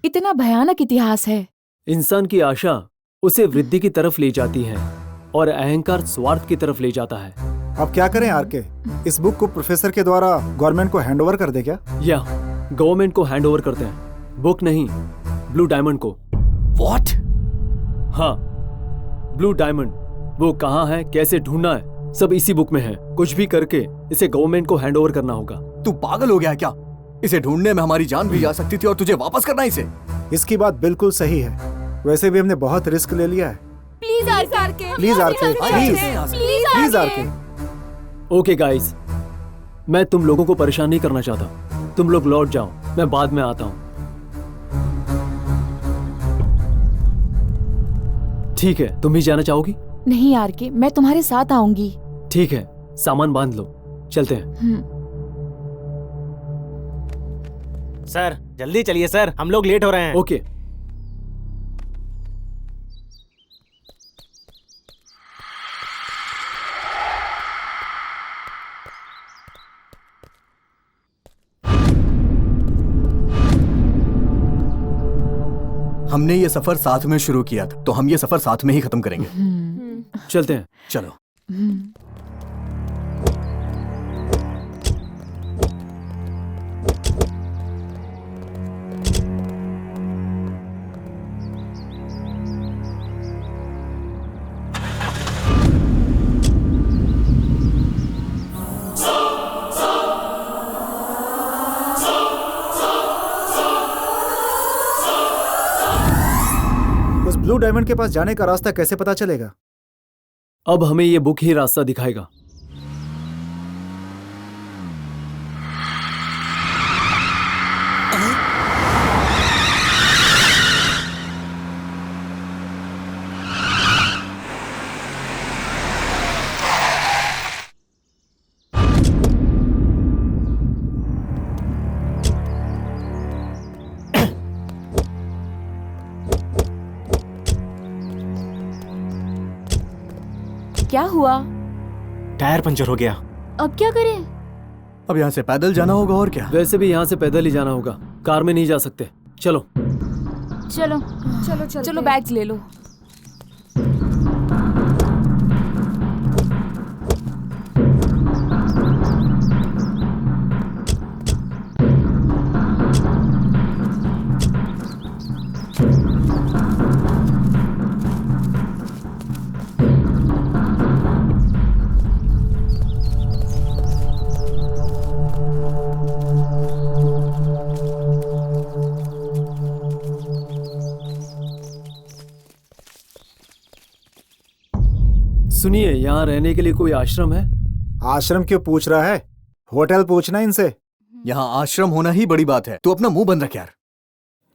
इतना भयानक इतिहास है। इंसान की आशा उसे वृद्धि की तरफ ले जाती है और अहंकार स्वार्थ की तरफ ले जाता है। अब क्या करें आरके? इस बुक को प्रोफेसर के द्वारा गवर्नमेंट को हैंडओवर कर दे क्या? या गवर्नमेंट को हैंड ओवर करते हैं, बुक नहीं, ब्लू डायमंड को। What? हाँ, ब्लू डायमंड, वो कहाँ है, कैसे ढूंढना है, सब इसी बुक में है। कुछ भी करके इसे गवर्नमेंट को हैंड ओवर करना होगा। तू पागल हो गया क्या? इसे ढूंढने में हमारी जान भी जा सकती थी और तुझे वापस करना इसे। इसकी बात बिल्कुल सही है। वैसे भी हमने बहुत रिस्क ले लिया है। Please RK, please RK, please please RK. Okay guys, मैं तुम लोगों को परेशान नहीं करना चाहता। तुम लोग लौट जाओ, मैं बाद में आता हूँ। ठीक है, तुम भी जाना चाहोगी? नहीं आरके, मैं तुम्हारे साथ आऊंगी। ठीक है, सामान बांध लो, चलते हैं। सर जल्दी चलिए सर, हम लोग लेट हो रहे हैं। ओके। हमने ये सफर साथ में शुरू किया था, तो हम ये सफर साथ में ही खत्म करेंगे। चलते हैं। चलो। उस ब्लू डायमंड के पास जाने का रास्ता कैसे पता चलेगा? अब हमें ये बुक ही रास्ता दिखाएगा। हुआ? टायर पंचर हो गया। अब क्या करें? अब यहाँ से पैदल जाना होगा और क्या। वैसे भी यहाँ से पैदल ही जाना होगा, कार में नहीं जा सकते। चलो चलो चलो चलो चलो बैग्स ले लो। सुनिए, यहाँ रहने के लिए कोई आश्रम है? आश्रम क्यों पूछ रहा है? होटल पूछना इनसे। यहाँ आश्रम होना ही बड़ी बात है। तू अपना मुंह बंद रख यार।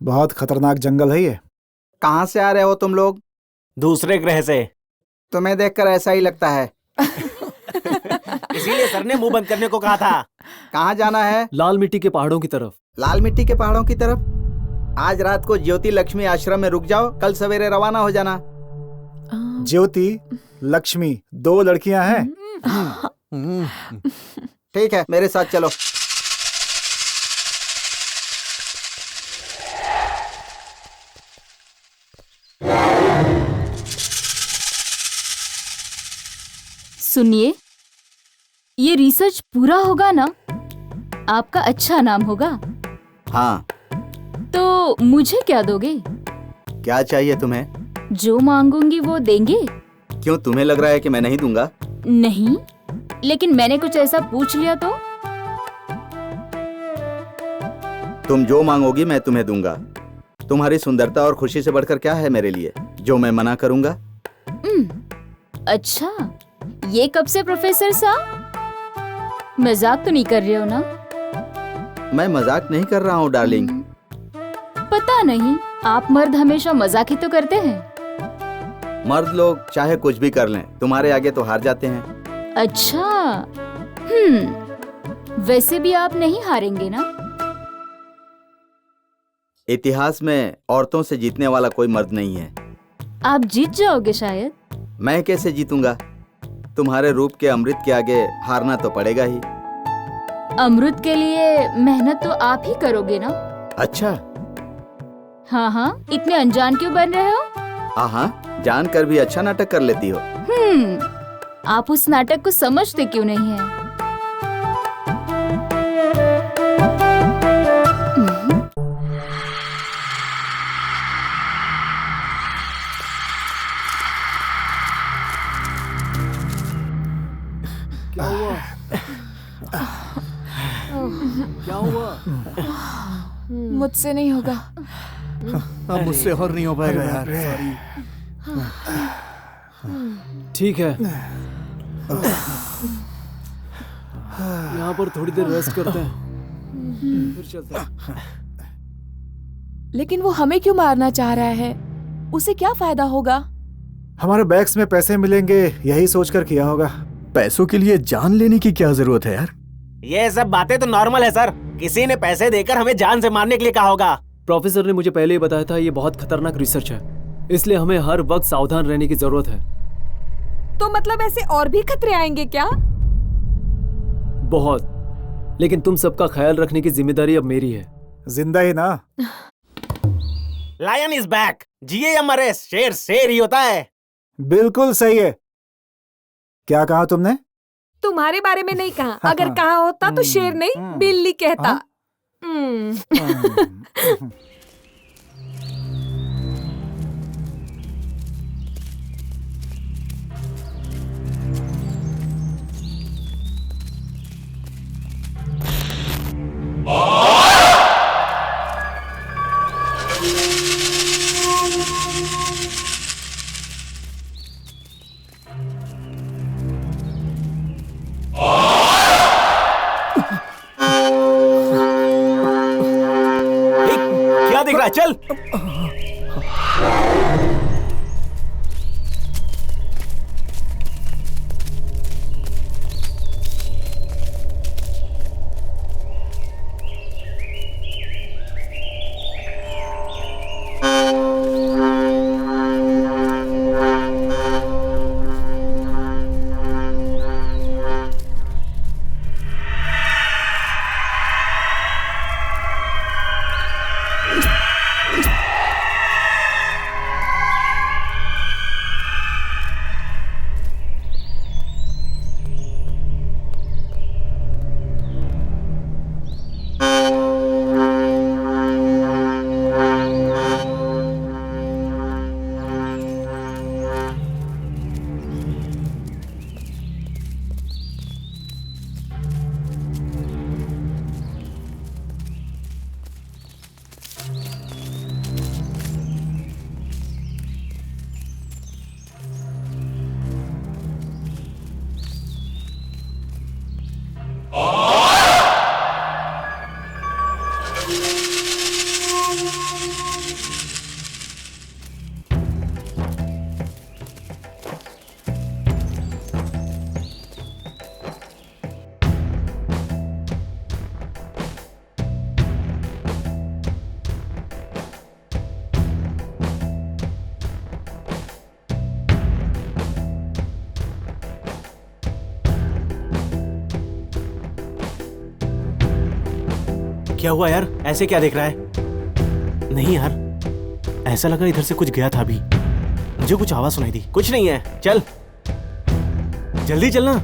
बहुत खतरनाक जंगल है ये। कहाँ से आ रहे हो तुम लोग? दूसरे ग्रह से। तुम्हें देखकर ऐसा ही लगता है। इसीलिए सर ने मुंह बंद करने को कहा था। कहाँ जाना है? लाल मिट्टी के पहाड़ों की तरफ। लाल मिट्टी के पहाड़ों की तरफ? आज रात को ज्योति लक्ष्मी आश्रम में रुक जाओ, कल सवेरे रवाना हो जाना। ज्योति लक्ष्मी 2 लड़कियां हैं। ठीक है, मेरे साथ चलो। सुनिए, ये रिसर्च पूरा होगा ना? आपका अच्छा नाम होगा। हाँ। तो मुझे क्या दोगे? क्या चाहिए तुम्हें? जो मांगूंगी वो देंगे? क्यों, तुम्हें लग रहा है कि मैं नहीं दूंगा? नहीं, लेकिन मैंने कुछ ऐसा पूछ लिया तो? तुम जो मांगोगी मैं तुम्हें दूंगा। तुम्हारी सुंदरता और खुशी से बढ़कर क्या है मेरे लिए जो मैं मना करूंगा? अच्छा, ये कब से प्रोफेसर साहब? मजाक तो नहीं कर रहे हो ना? मैं मजाक नहीं कर रहा हूँ डार्लिंग। पता नहीं, आप मर्द हमेशा मजाक ही तो करते हैं। मर्द लोग चाहे कुछ भी कर लें, तुम्हारे आगे तो हार जाते हैं। अच्छा, वैसे भी आप नहीं हारेंगे ना? इतिहास में औरतों से जीतने वाला कोई मर्द नहीं है। आप जीत जाओगे शायद। मैं कैसे जीतूंगा? तुम्हारे रूप के अमृत के आगे हारना तो पड़ेगा ही। अमृत के लिए मेहनत तो आप ही करोगे ना? अच्छा। हाँ हाँ, इतने अनजान क्यों बन रहे हो? हाँ, जानकर भी अच्छा नाटक कर लेती हो। आप उस नाटक को समझते क्यों नहीं है? क्या हुआ? क्या हुआ? मुझसे नहीं होगा। अब मुझसे और नहीं हो पाएगा यार। ठीक है, यहाँ पर थोड़ी देर रेस्ट करते हैं, फिर चलते हैं। लेकिन वो हमें क्यों मारना चाह रहा है? उसे क्या फायदा होगा? हमारे बैग्स में पैसे मिलेंगे, यही सोचकर किया होगा। पैसों के लिए जान लेने की क्या जरूरत है यार? ये सब बातें तो नॉर्मल है सर। किसी ने पैसे देकर हमें जान से मारने के लिए कहा होगा। प्रोफेसर ने मुझे पहले ही बताया था, ये बहुत खतरनाक रिसर्च है, इसलिए हमें हर वक्त सावधान रहने की जरूरत है। तो मतलब ऐसे और भी खतरे आएंगे क्या? बहुत, लेकिन तुम सबका ख्याल रखने की जिम्मेदारी अब मेरी है। जिंदा ही ना। Lion is back. जिए या मरे, शेर शेर ही होता है। बिल्कुल सही है। क्या कहा तुमने? तुम्हारे बारे में नहीं कहा। अगर कहा होता तो शेर नहीं बिल्ली कहता। क्या दिख रहा है? चल। क्या हुआ यार, ऐसे क्या देख रहा है? नहीं यार, ऐसा लगा इधर से कुछ गया था अभी। मुझे कुछ आवाज सुनाई दी। कुछ नहीं है, चल जल्दी चलना।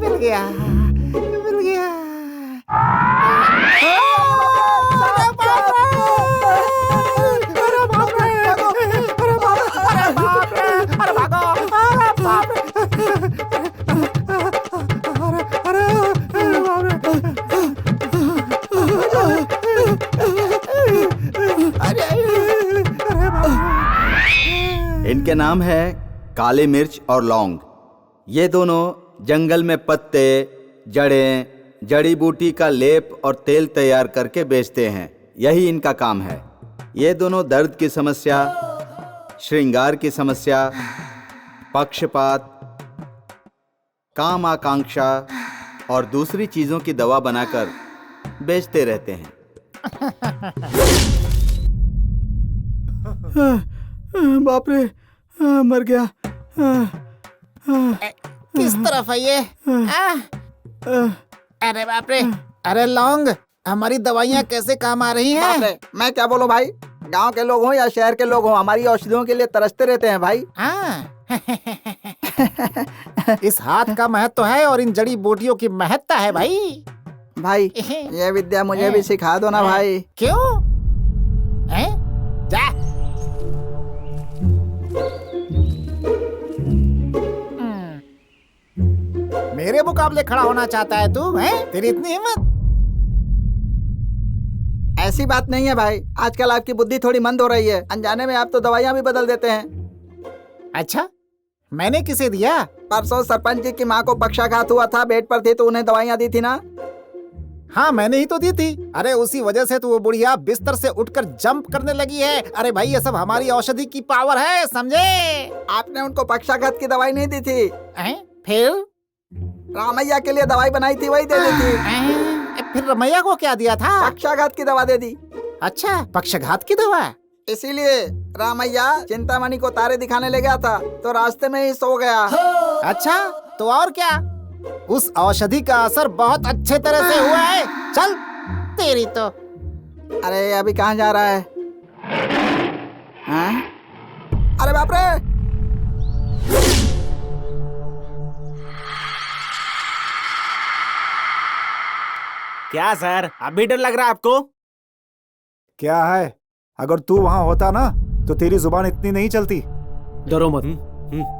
मिल गया, मिल गया। इनके नाम है काली मिर्च और लौंग। ये दोनों जंगल में पत्ते, जड़ें, जड़ी बूटी का लेप और तेल तैयार करके बेचते हैं। यही इनका काम है। ये दोनों दर्द की समस्या, श्रृंगार की समस्या, पक्षपात, काम आकांक्षा और दूसरी चीजों की दवा बनाकर बेचते रहते हैं। बाप रे, मर गया। किस तरफ है ये? अरे बाप रे, अरे लौंग, हमारी दवाइयाँ कैसे काम आ रही हैं? बाप रे, मैं क्या बोलूं भाई, गांव के लोग हों या शहर के लोग हों, हमारी औषधियों के लिए तरसते रहते हैं भाई। इस हाथ का महत्व है और इन जड़ी बूटियों की महत्ता है भाई। भाई ये विद्या मुझे भी सिखा दो ना भाई। क्यों? हैं? जा। मेरे मुकाबले खड़ा होना चाहता है तू? हैं? तेरी इतनी हिम्मत? ऐसी बात नहीं है भाई, आजकल आपकी बुद्धि थोड़ी मंद हो रही है। अनजाने में आप तो दवाइयाँ भी बदल देते हैं। अच्छा, मैंने किसे दिया? परसों सरपंच जी की माँ को पक्षाघात हुआ था, बेड पर थी तो उन्हें दवाइयाँ दी थी ना। हाँ, मैंने ही तो दी थी। अरे उसी वजह से तो वो बुढ़िया बिस्तर से उठकर जंप करने लगी है। अरे भाई, ये सब हमारी औषधि की पावर है, समझे? आपने उनको पक्षाघात की दवाई नहीं दी थी। फिर रामैया के लिए दवाई बनाई थी, वही दे दी थी। फिर रमैया को क्या दिया था? पक्षाघात की दवा दे दी। अच्छा, पक्षाघात की दवा? इसीलिए रामैया चिंतामणि को तारे दिखाने ले गया था तो रास्ते में ही सो गया। अच्छा, तो और क्या? उस औषधि का असर बहुत अच्छे तरह से हुआ है। चल तेरी तो। अरे अभी कहाँ जा रहा है? हाँ? अरे बाप रे! क्या सर, अब भी डर लग रहा है आपको? क्या है, अगर तू वहां होता ना तो तेरी जुबान इतनी नहीं चलती। डरो मत,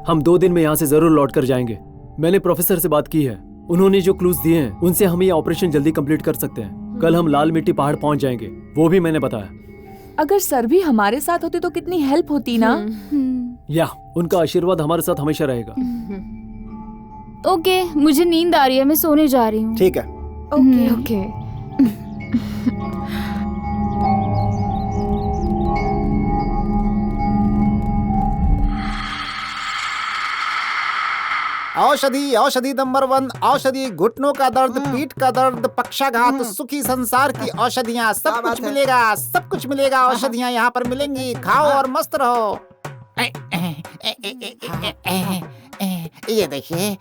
हम 2 दिन में यहाँ से जरूर लौट कर जाएंगे। मैंने प्रोफेसर से बात की है, उन्होंने जो क्लूज दिए हैं उनसे हम ये ऑपरेशन जल्दी कंप्लीट कर सकते हैं। कल हम लाल मिट्टी पहाड़ पहुंच जाएंगे, वो भी मैंने बताया। अगर सर भी हमारे साथ होते तो कितनी हेल्प होती ना। या उनका आशीर्वाद हमारे साथ हमेशा रहेगा। ओके, मुझे नींद आ रही है, मैं सोने जा रही हूँ। ठीक है। Okay okay. औषधि, औषधि नंबर 1, औषधि घुटनों का दर्द, पीठ का दर्द, पक्षाघात, सुखी संसार की औषधियाँ, सब कुछ मिलेगा, सब कुछ मिलेगा। औषधियाँ यहाँ पर मिलेंगी, खाओ और मस्त रहो। ये देखिए,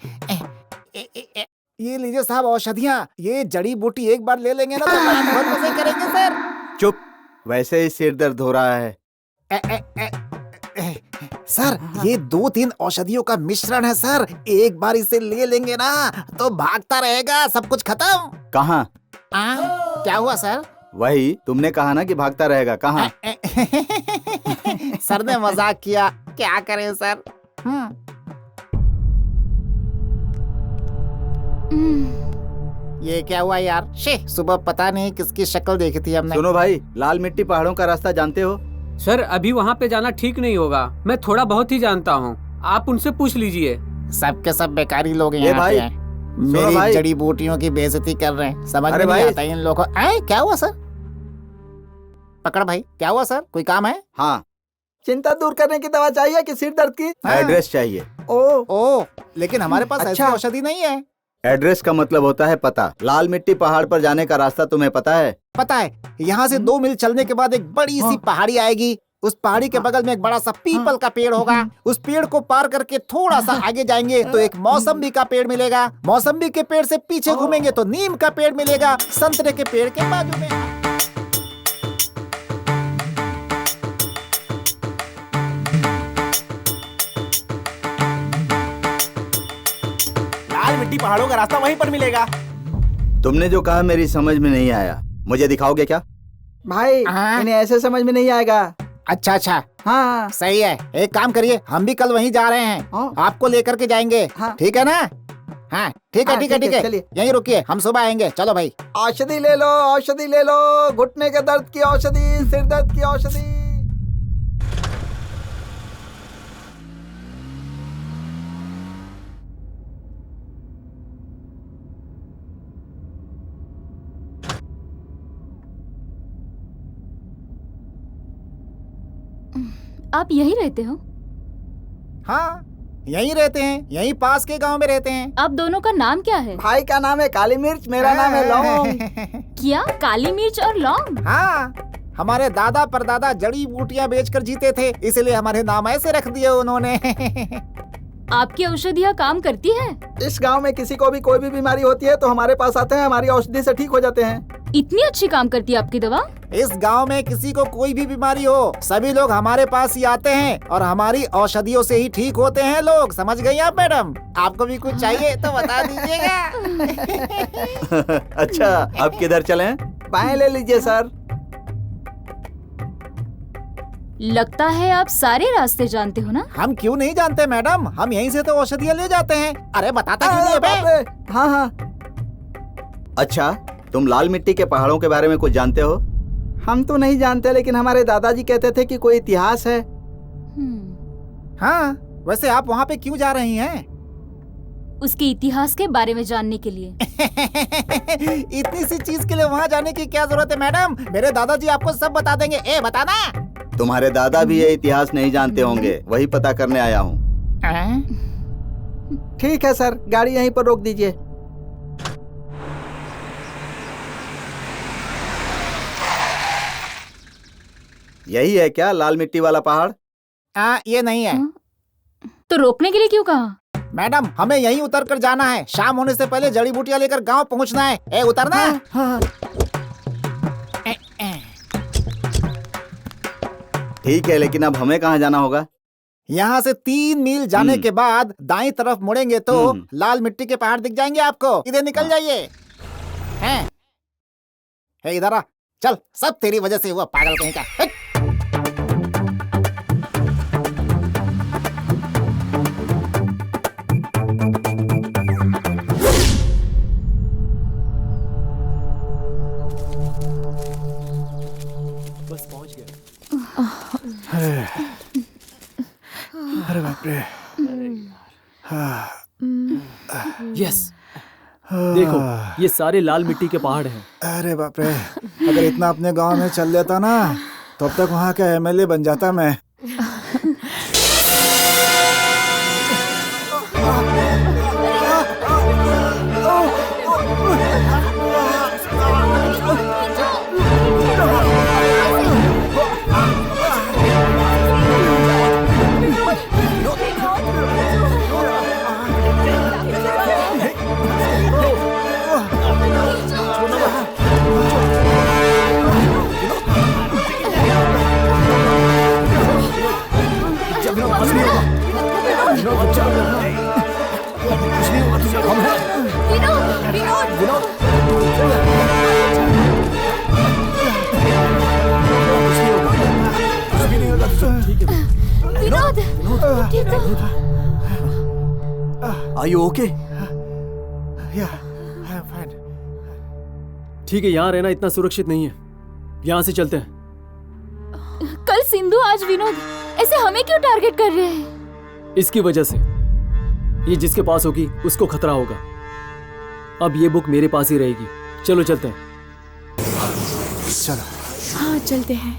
ये लीजिए साहब औषधियाँ। ये जड़ी बूटी एक बार ले लेंगे ना तो रात भर मजे करेंगे सर। चुप, वैसे ही सिर दर्द हो रहा है। सर, ये 2-3 औषधियों का मिश्रण है सर। एक बार इसे ले लेंगे ना तो भागता रहेगा, सब कुछ खत्म। कहाँ? क्या हुआ सर? वही तुमने कहा ना कि भागता रहेगा, कहाँ? सर ने मजाक किया, क्या करें सर। ये क्या हुआ यार? सुबह पता नहीं किसकी शक्ल देखी थी हमने। सुनो भाई, लाल मिट्टी पहाड़ों का रास्ता जानते हो? सर अभी वहाँ पे जाना ठीक नहीं होगा, मैं थोड़ा बहुत ही जानता हूँ, आप उनसे पूछ लीजिए। सबके सब बेकारी लोग यहाँ भाई, पे हैं। मेरी जड़ी बूटियों की बेइज्जती कर रहे हैं, समझ में नहीं आता इन लोगों को। क्या हुआ सर? पकड़ भाई, क्या हुआ सर? कोई काम है? हाँ, चिंता दूर करने की दवा चाहिए कि सिर दर्द की? एड्रेस चाहिए। ओ, लेकिन हमारे पास ऐसी औषधि नहीं है। एड्रेस का मतलब होता है पता। लाल मिट्टी पहाड़ पर जाने का रास्ता तुम्हें पता है? पता है, यहाँ से 2 मील चलने के बाद एक बड़ी सी पहाड़ी आएगी। उस पहाड़ी के बगल में एक बड़ा सा पीपल का पेड़ होगा। उस पेड़ को पार करके थोड़ा सा आगे जाएंगे तो एक मौसम्बी का पेड़ मिलेगा। मौसम्बी के पेड़ से पीछे घूमेंगे तो नीम का पेड़ मिलेगा। संतरे के पेड़ के बाजू में लाल मिट्टी पहाड़ों का रास्ता वहीं पर मिलेगा। तुमने जो कहा मेरी समझ में नहीं आया, मुझे दिखाओगे क्या? भाई इन्हें ऐसे समझ में नहीं आएगा। अच्छा, हाँ सही है। एक काम करिए, हम भी कल वहीं जा रहे हैं, आपको लेकर के जाएंगे। ठीक है ना? हाँ ठीक है, चलिए। यहीं रुकिए, हम सुबह आएंगे। चलो भाई। औषधि ले लो, घुटने के दर्द की औषधि, सिर दर्द की औषधि। आप यहीं रहते हो? हाँ, यहीं रहते हैं, यहीं पास के गांव में रहते हैं। आप दोनों का नाम क्या है? भाई का नाम है काली मिर्च, मेरा नाम है लौंग। क्या? काली मिर्च और लौंग? हाँ, हमारे दादा परदादा जड़ी बूटियां बेचकर जीते थे, इसलिए हमारे नाम ऐसे रख दिए उन्होंने। आपकी औषधियाँ काम करती है? इस गांव में किसी को भी कोई भी बीमारी होती है तो हमारे पास आते हैं, हमारी औषधि से ठीक हो जाते हैं। इतनी अच्छी काम करती है आपकी दवा? इस गांव में किसी को कोई भी बीमारी हो, सभी लोग हमारे पास ही आते हैं और हमारी औषधियों से ही ठीक होते हैं लोग। समझ गई आप मैडम? आपको भी कुछ चाहिए तो बता दीजिएगा। अच्छा, अब किधर चलें? बाएं ले लीजिए सर। लगता है आप सारे रास्ते जानते हो ना? हम क्यों नहीं जानते मैडम, हम यहीं से तो औषधियाँ ले जाते हैं। अरे बताता क्यों नहीं है बे? हाँ। अच्छा, तुम लाल मिट्टी के पहाड़ों के बारे में कुछ जानते हो? हम तो नहीं जानते, लेकिन हमारे दादाजी कहते थे कि कोई इतिहास है। हाँ, वैसे आप वहाँ पे क्यों जा रही हैं? उसके इतिहास के बारे में जानने के लिए। इतनी सी चीज के लिए वहाँ जाने की क्या जरूरत है मैडम? मेरे दादाजी आपको सब बता देंगे। बताना। तुम्हारे दादा भी ये इतिहास नहीं जानते होंगे, वही पता करने आया हूँ। ठीक है सर, गाड़ी यहीं पर रोक दीजिए। यही है क्या लाल मिट्टी वाला पहाड़? ये नहीं है। तो रोकने के लिए क्यों कहा? मैडम, हमें यहीं उतर कर जाना है। शाम होने से पहले जड़ी बूटियां लेकर गांव पहुंचना है। उतरना। ठीक है, लेकिन अब हमें कहाँ जाना होगा? यहाँ से 3 मील जाने के बाद दाईं तरफ मुड़ेंगे तो लाल मिट्टी के पहाड़ दिख जाएंगे आपको। इधर निकल जाइए। इधर आ, चल। सब तेरी वजह से हुआ, पागल कहीं का। बस पहुंच गए। अरे बाप रे। यस, देखो ये सारे लाल मिट्टी के पहाड़ हैं। अरे बाप रे, अगर इतना अपने गांव में चल लेता ना तो अब तक वहाँ का एमएलए बन जाता मैं। फिर तो are you okay? Yeah, I am fine. ठीक है, यहाँ रहना इतना सुरक्षित नहीं है, यहाँ से चलते हैं। कल सिंधु आज विनोद, ऐसे हमें क्यों टारगेट कर रहे हैं? इसकी वजह से ये जिसके पास होगी उसको खतरा होगा। अब ये बुक मेरे पास ही रहेगी। चलो चलते हैं। चलो। हाँ चलते हैं।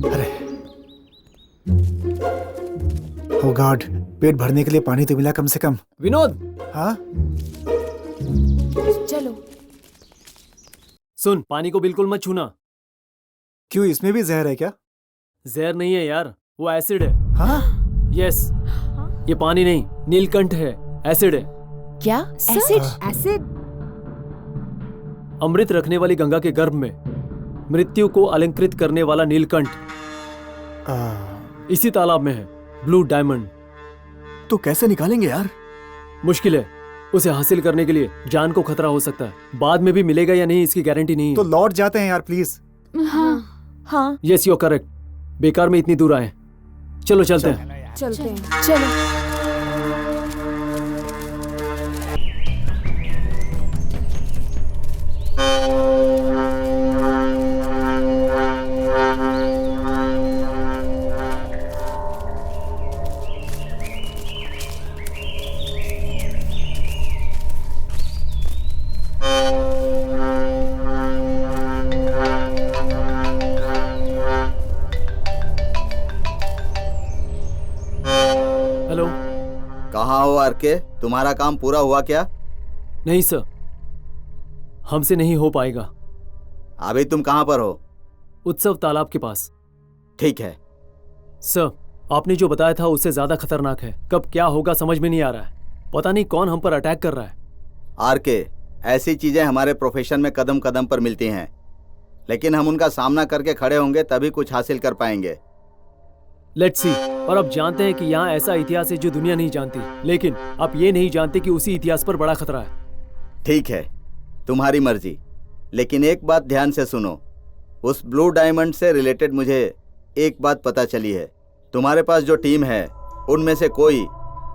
अरे ओ गॉड, पेट भरने के लिए पानी तो मिला कम से कम। विनोद, हाँ चलो। सुन, पानी को बिल्कुल मत छूना। क्यों, इसमें भी जहर है क्या? जहर नहीं है यार, वो एसिड है। हाँ यस, ये पानी नहीं, नीलकंठ है, एसिड है। क्या? एसिड? एसिड? अमृत रखने वाली गंगा के गर्भ में मृत्यु को अलंकृत करने वाला नीलकंठ इसी तालाब में है, ब्लू डायमंड। तो कैसे निकालेंगे यार? मुश्किल है, उसे हासिल करने के लिए जान को खतरा हो सकता है। बाद में भी मिलेगा या नहीं इसकी गारंटी नहीं है। तो लौट जाते हैं यार प्लीज। हाँ यस, यू आर करेक्ट। बेकार में इतनी दूर आए। चलो चलते हैं। चलते हैं। चलो। हेलो। कहाँ हो आरके? तुम्हारा काम पूरा हुआ क्या? नहीं सर, हमसे नहीं हो पाएगा। अभी तुम कहाँ पर हो? उत्सव तालाब के पास। ठीक है। सर, आपने जो बताया था उससे ज्यादा खतरनाक है। कब क्या होगा समझ में नहीं आ रहा है। पता नहीं कौन हम पर अटैक कर रहा है। आरके, ऐसी चीजें हमारे प्रोफेशन में कदम कदम पर मिलती हैं, लेकिन हम उनका सामना करके खड़े होंगे तभी कुछ हासिल कर पाएंगे। Let's see. और अब जानते हैं कि यहाँ ऐसा इतिहास है जो दुनिया नहीं जानती, लेकिन आप ये नहीं जानते कि उसी इतिहास पर बड़ा खतरा है। ठीक है, तुम्हारी मर्जी, लेकिन एक बात ध्यान से सुनो। उस ब्लू डायमंड से रिलेटेड मुझे एक बात पता चली है। तुम्हारे पास जो टीम है उनमें से कोई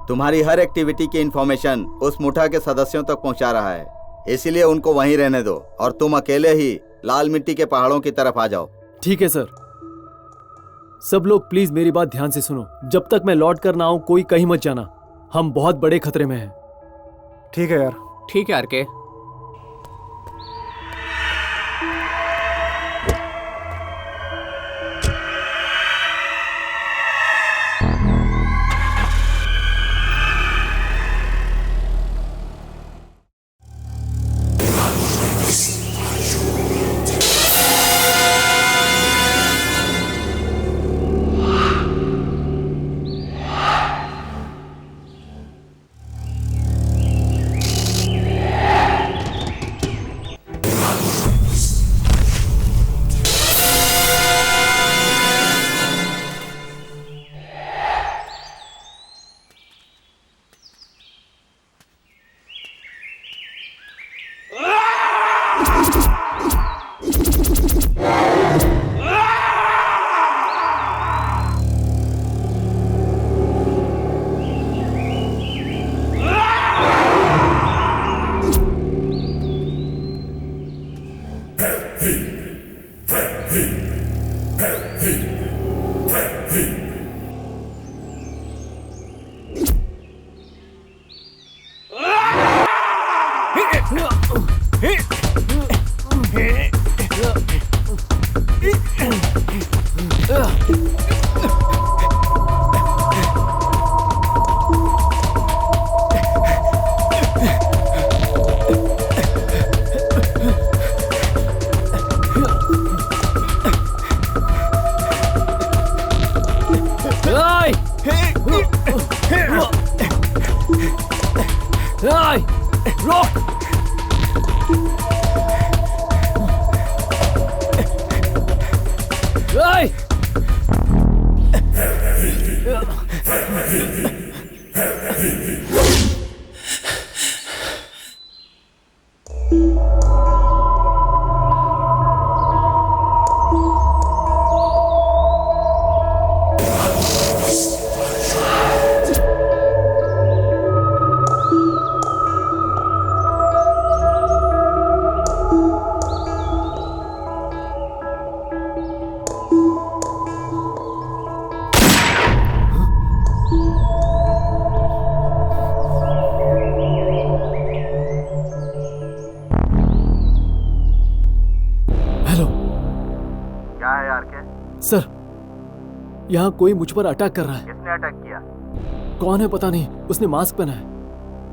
तुम्हारी हर एक्टिविटी की इंफॉर्मेशन उस मुठा के सदस्यों तक पहुंचा रहा है, इसीलिए उनको वहीं रहने दो और तुम अकेले ही लाल मिट्टी के पहाड़ों की तरफ आ जाओ। ठीक है सर। सब लोग प्लीज मेरी बात ध्यान से सुनो। जब तक मैं लौट कर ना आऊं कोई कहीं मत जाना। हम बहुत बड़े खतरे में हैं। ठीक है यार। ठीक है आरके। हेलो क्या है यार के? सर, यहाँ कोई मुझ पर अटैक कर रहा है। किसने अटैक किया? कौन है पता नहीं, उसने मास्क पहना है।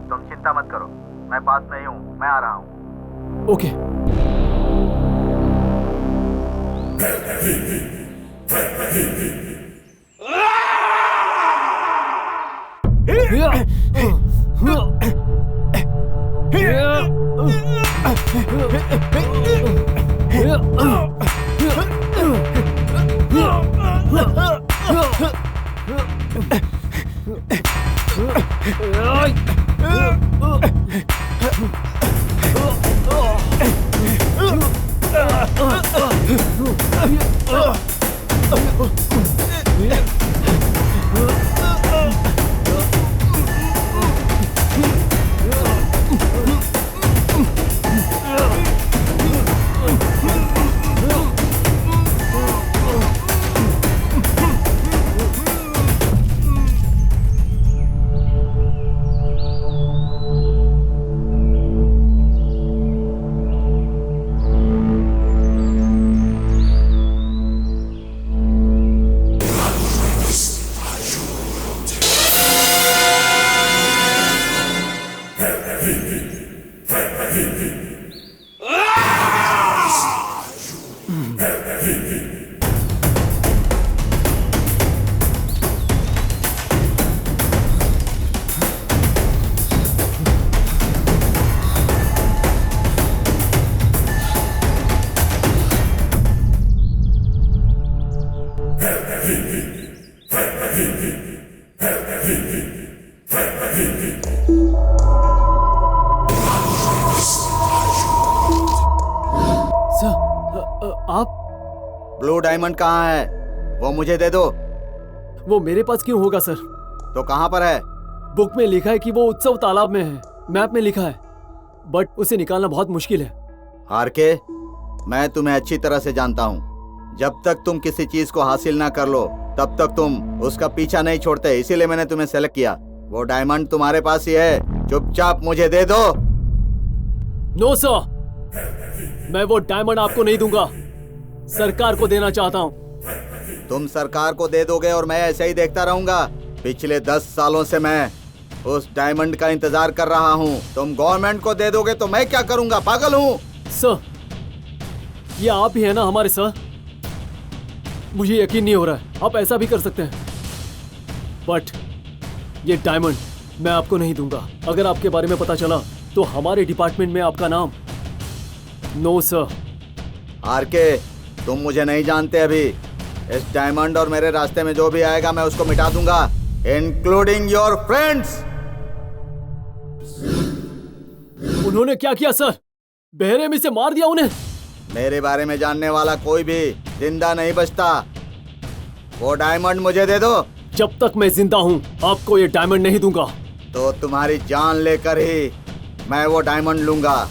तुम चिंता मत करो, मैं पास में ही हूँ, मैं आ रहा हूँ। ओके। आप? ब्लू डायमंड कहाँ है? वो मुझे दे दो। वो मेरे पास क्यों होगा सर? तो कहाँ पर है? बुक में लिखा है कि वो उत्सव तालाब में है, मैप में लिखा है, बट उसे निकालना बहुत मुश्किल है। आरके, मैं तुम्हें अच्छी तरह से जानता हूँ। जब तक तुम किसी चीज को हासिल ना कर लो तब तक तुम उसका पीछा नहीं छोड़ते, इसीलिए मैंने तुम्हें सेलेक्ट किया। वो डायमंड तुम्हारे पास ही है, चुपचाप मुझे दे दो। नो सर, मैं वो डायमंड आपको नहीं दूंगा, सरकार को देना चाहता हूँ। तुम सरकार को दे दोगे और मैं ऐसे ही देखता रहूंगा? पिछले 10 सालों से मैं उस डायमंड का इंतजार कर रहा हूँ। तुम गवर्नमेंट को दे दोगे तो मैं क्या करूंगा? पागल हूँ? सर, ये आप ही है ना हमारे सर? मुझे यकीन नहीं हो रहा है, आप ऐसा भी कर सकते हैं, बट ये डायमंड मैं आपको नहीं दूंगा। अगर आपके बारे में पता चला तो हमारे डिपार्टमेंट में आपका नाम। No sir. आरके, तुम मुझे नहीं जानते अभी। इस डायमंड और मेरे रास्ते में जो भी आएगा मैं उसको मिटा दूंगा, इंक्लूडिंग योर फ्रेंड्स। उन्होंने क्या किया सर? बेरहमी से मार दिया उन्हें? मेरे बारे में जानने वाला कोई भी जिंदा नहीं बचता। वो डायमंड मुझे दे दो। जब तक मैं जिंदा हूँ आपको ये डायमंड नहीं दूंगा। तो तुम्हारी जान लेकर ही मैं वो डायमंड लूंगा।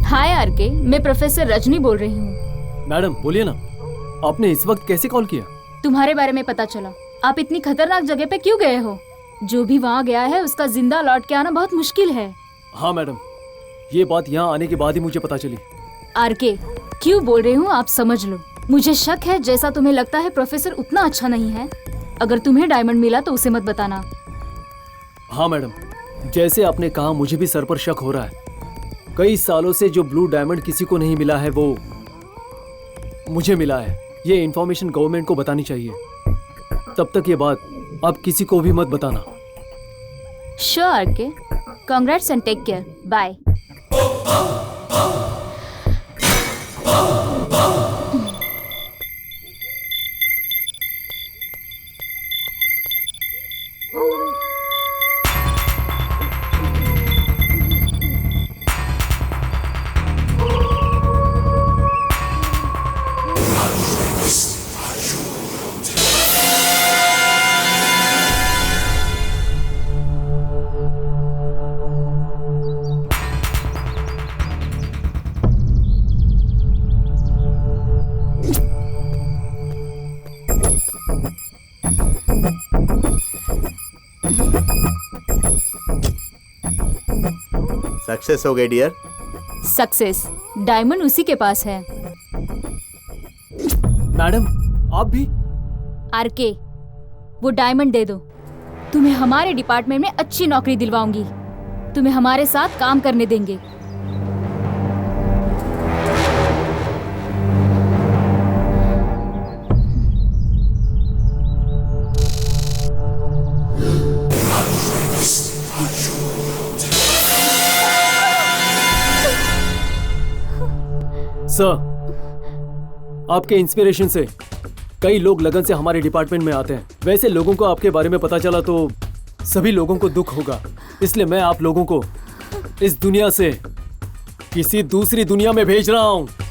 हाय आरके, मैं प्रोफेसर रजनी बोल रही हूँ। मैडम बोलिए ना, आपने इस वक्त कैसे कॉल किया? तुम्हारे बारे में पता चला। आप इतनी खतरनाक जगह पे क्यों गए हो? जो भी वहाँ गया है उसका जिंदा लौट के आना बहुत मुश्किल है। हाँ मैडम, ये बात यहाँ आने के बाद ही मुझे पता चली। आरके, क्यों बोल रही हूँ आप समझ लो। मुझे शक है, जैसा तुम्हें लगता है प्रोफेसर उतना अच्छा नहीं है। अगर तुम्हें डायमंड मिला तो उसे मत बताना। हाँ मैडम, जैसे आपने कहा मुझे भी सर पर शक हो रहा है। कई सालों से जो ब्लू डायमंड किसी को नहीं मिला है वो मुझे मिला है। ये इन्फॉर्मेशन गवर्नमेंट को बतानी चाहिए। तब तक ये बात आप किसी को भी मत बताना। Sure RK, congrats and take care, bye. Success हो गई डियर। सक्सेस, डायमंड उसी के पास है। मैडम आप भी? आरके, वो डायमंड दे दो। तुम्हें हमारे डिपार्टमेंट में अच्छी नौकरी दिलवाऊंगी। तुम्हें हमारे साथ काम करने देंगे। सर, आपके इंस्पिरेशन से कई लोग लगन से हमारे डिपार्टमेंट में आते हैं। वैसे लोगों को आपके बारे में पता चला तो सभी लोगों को दुख होगा। इसलिए मैं आप लोगों को इस दुनिया से किसी दूसरी दुनिया में भेज रहा हूं।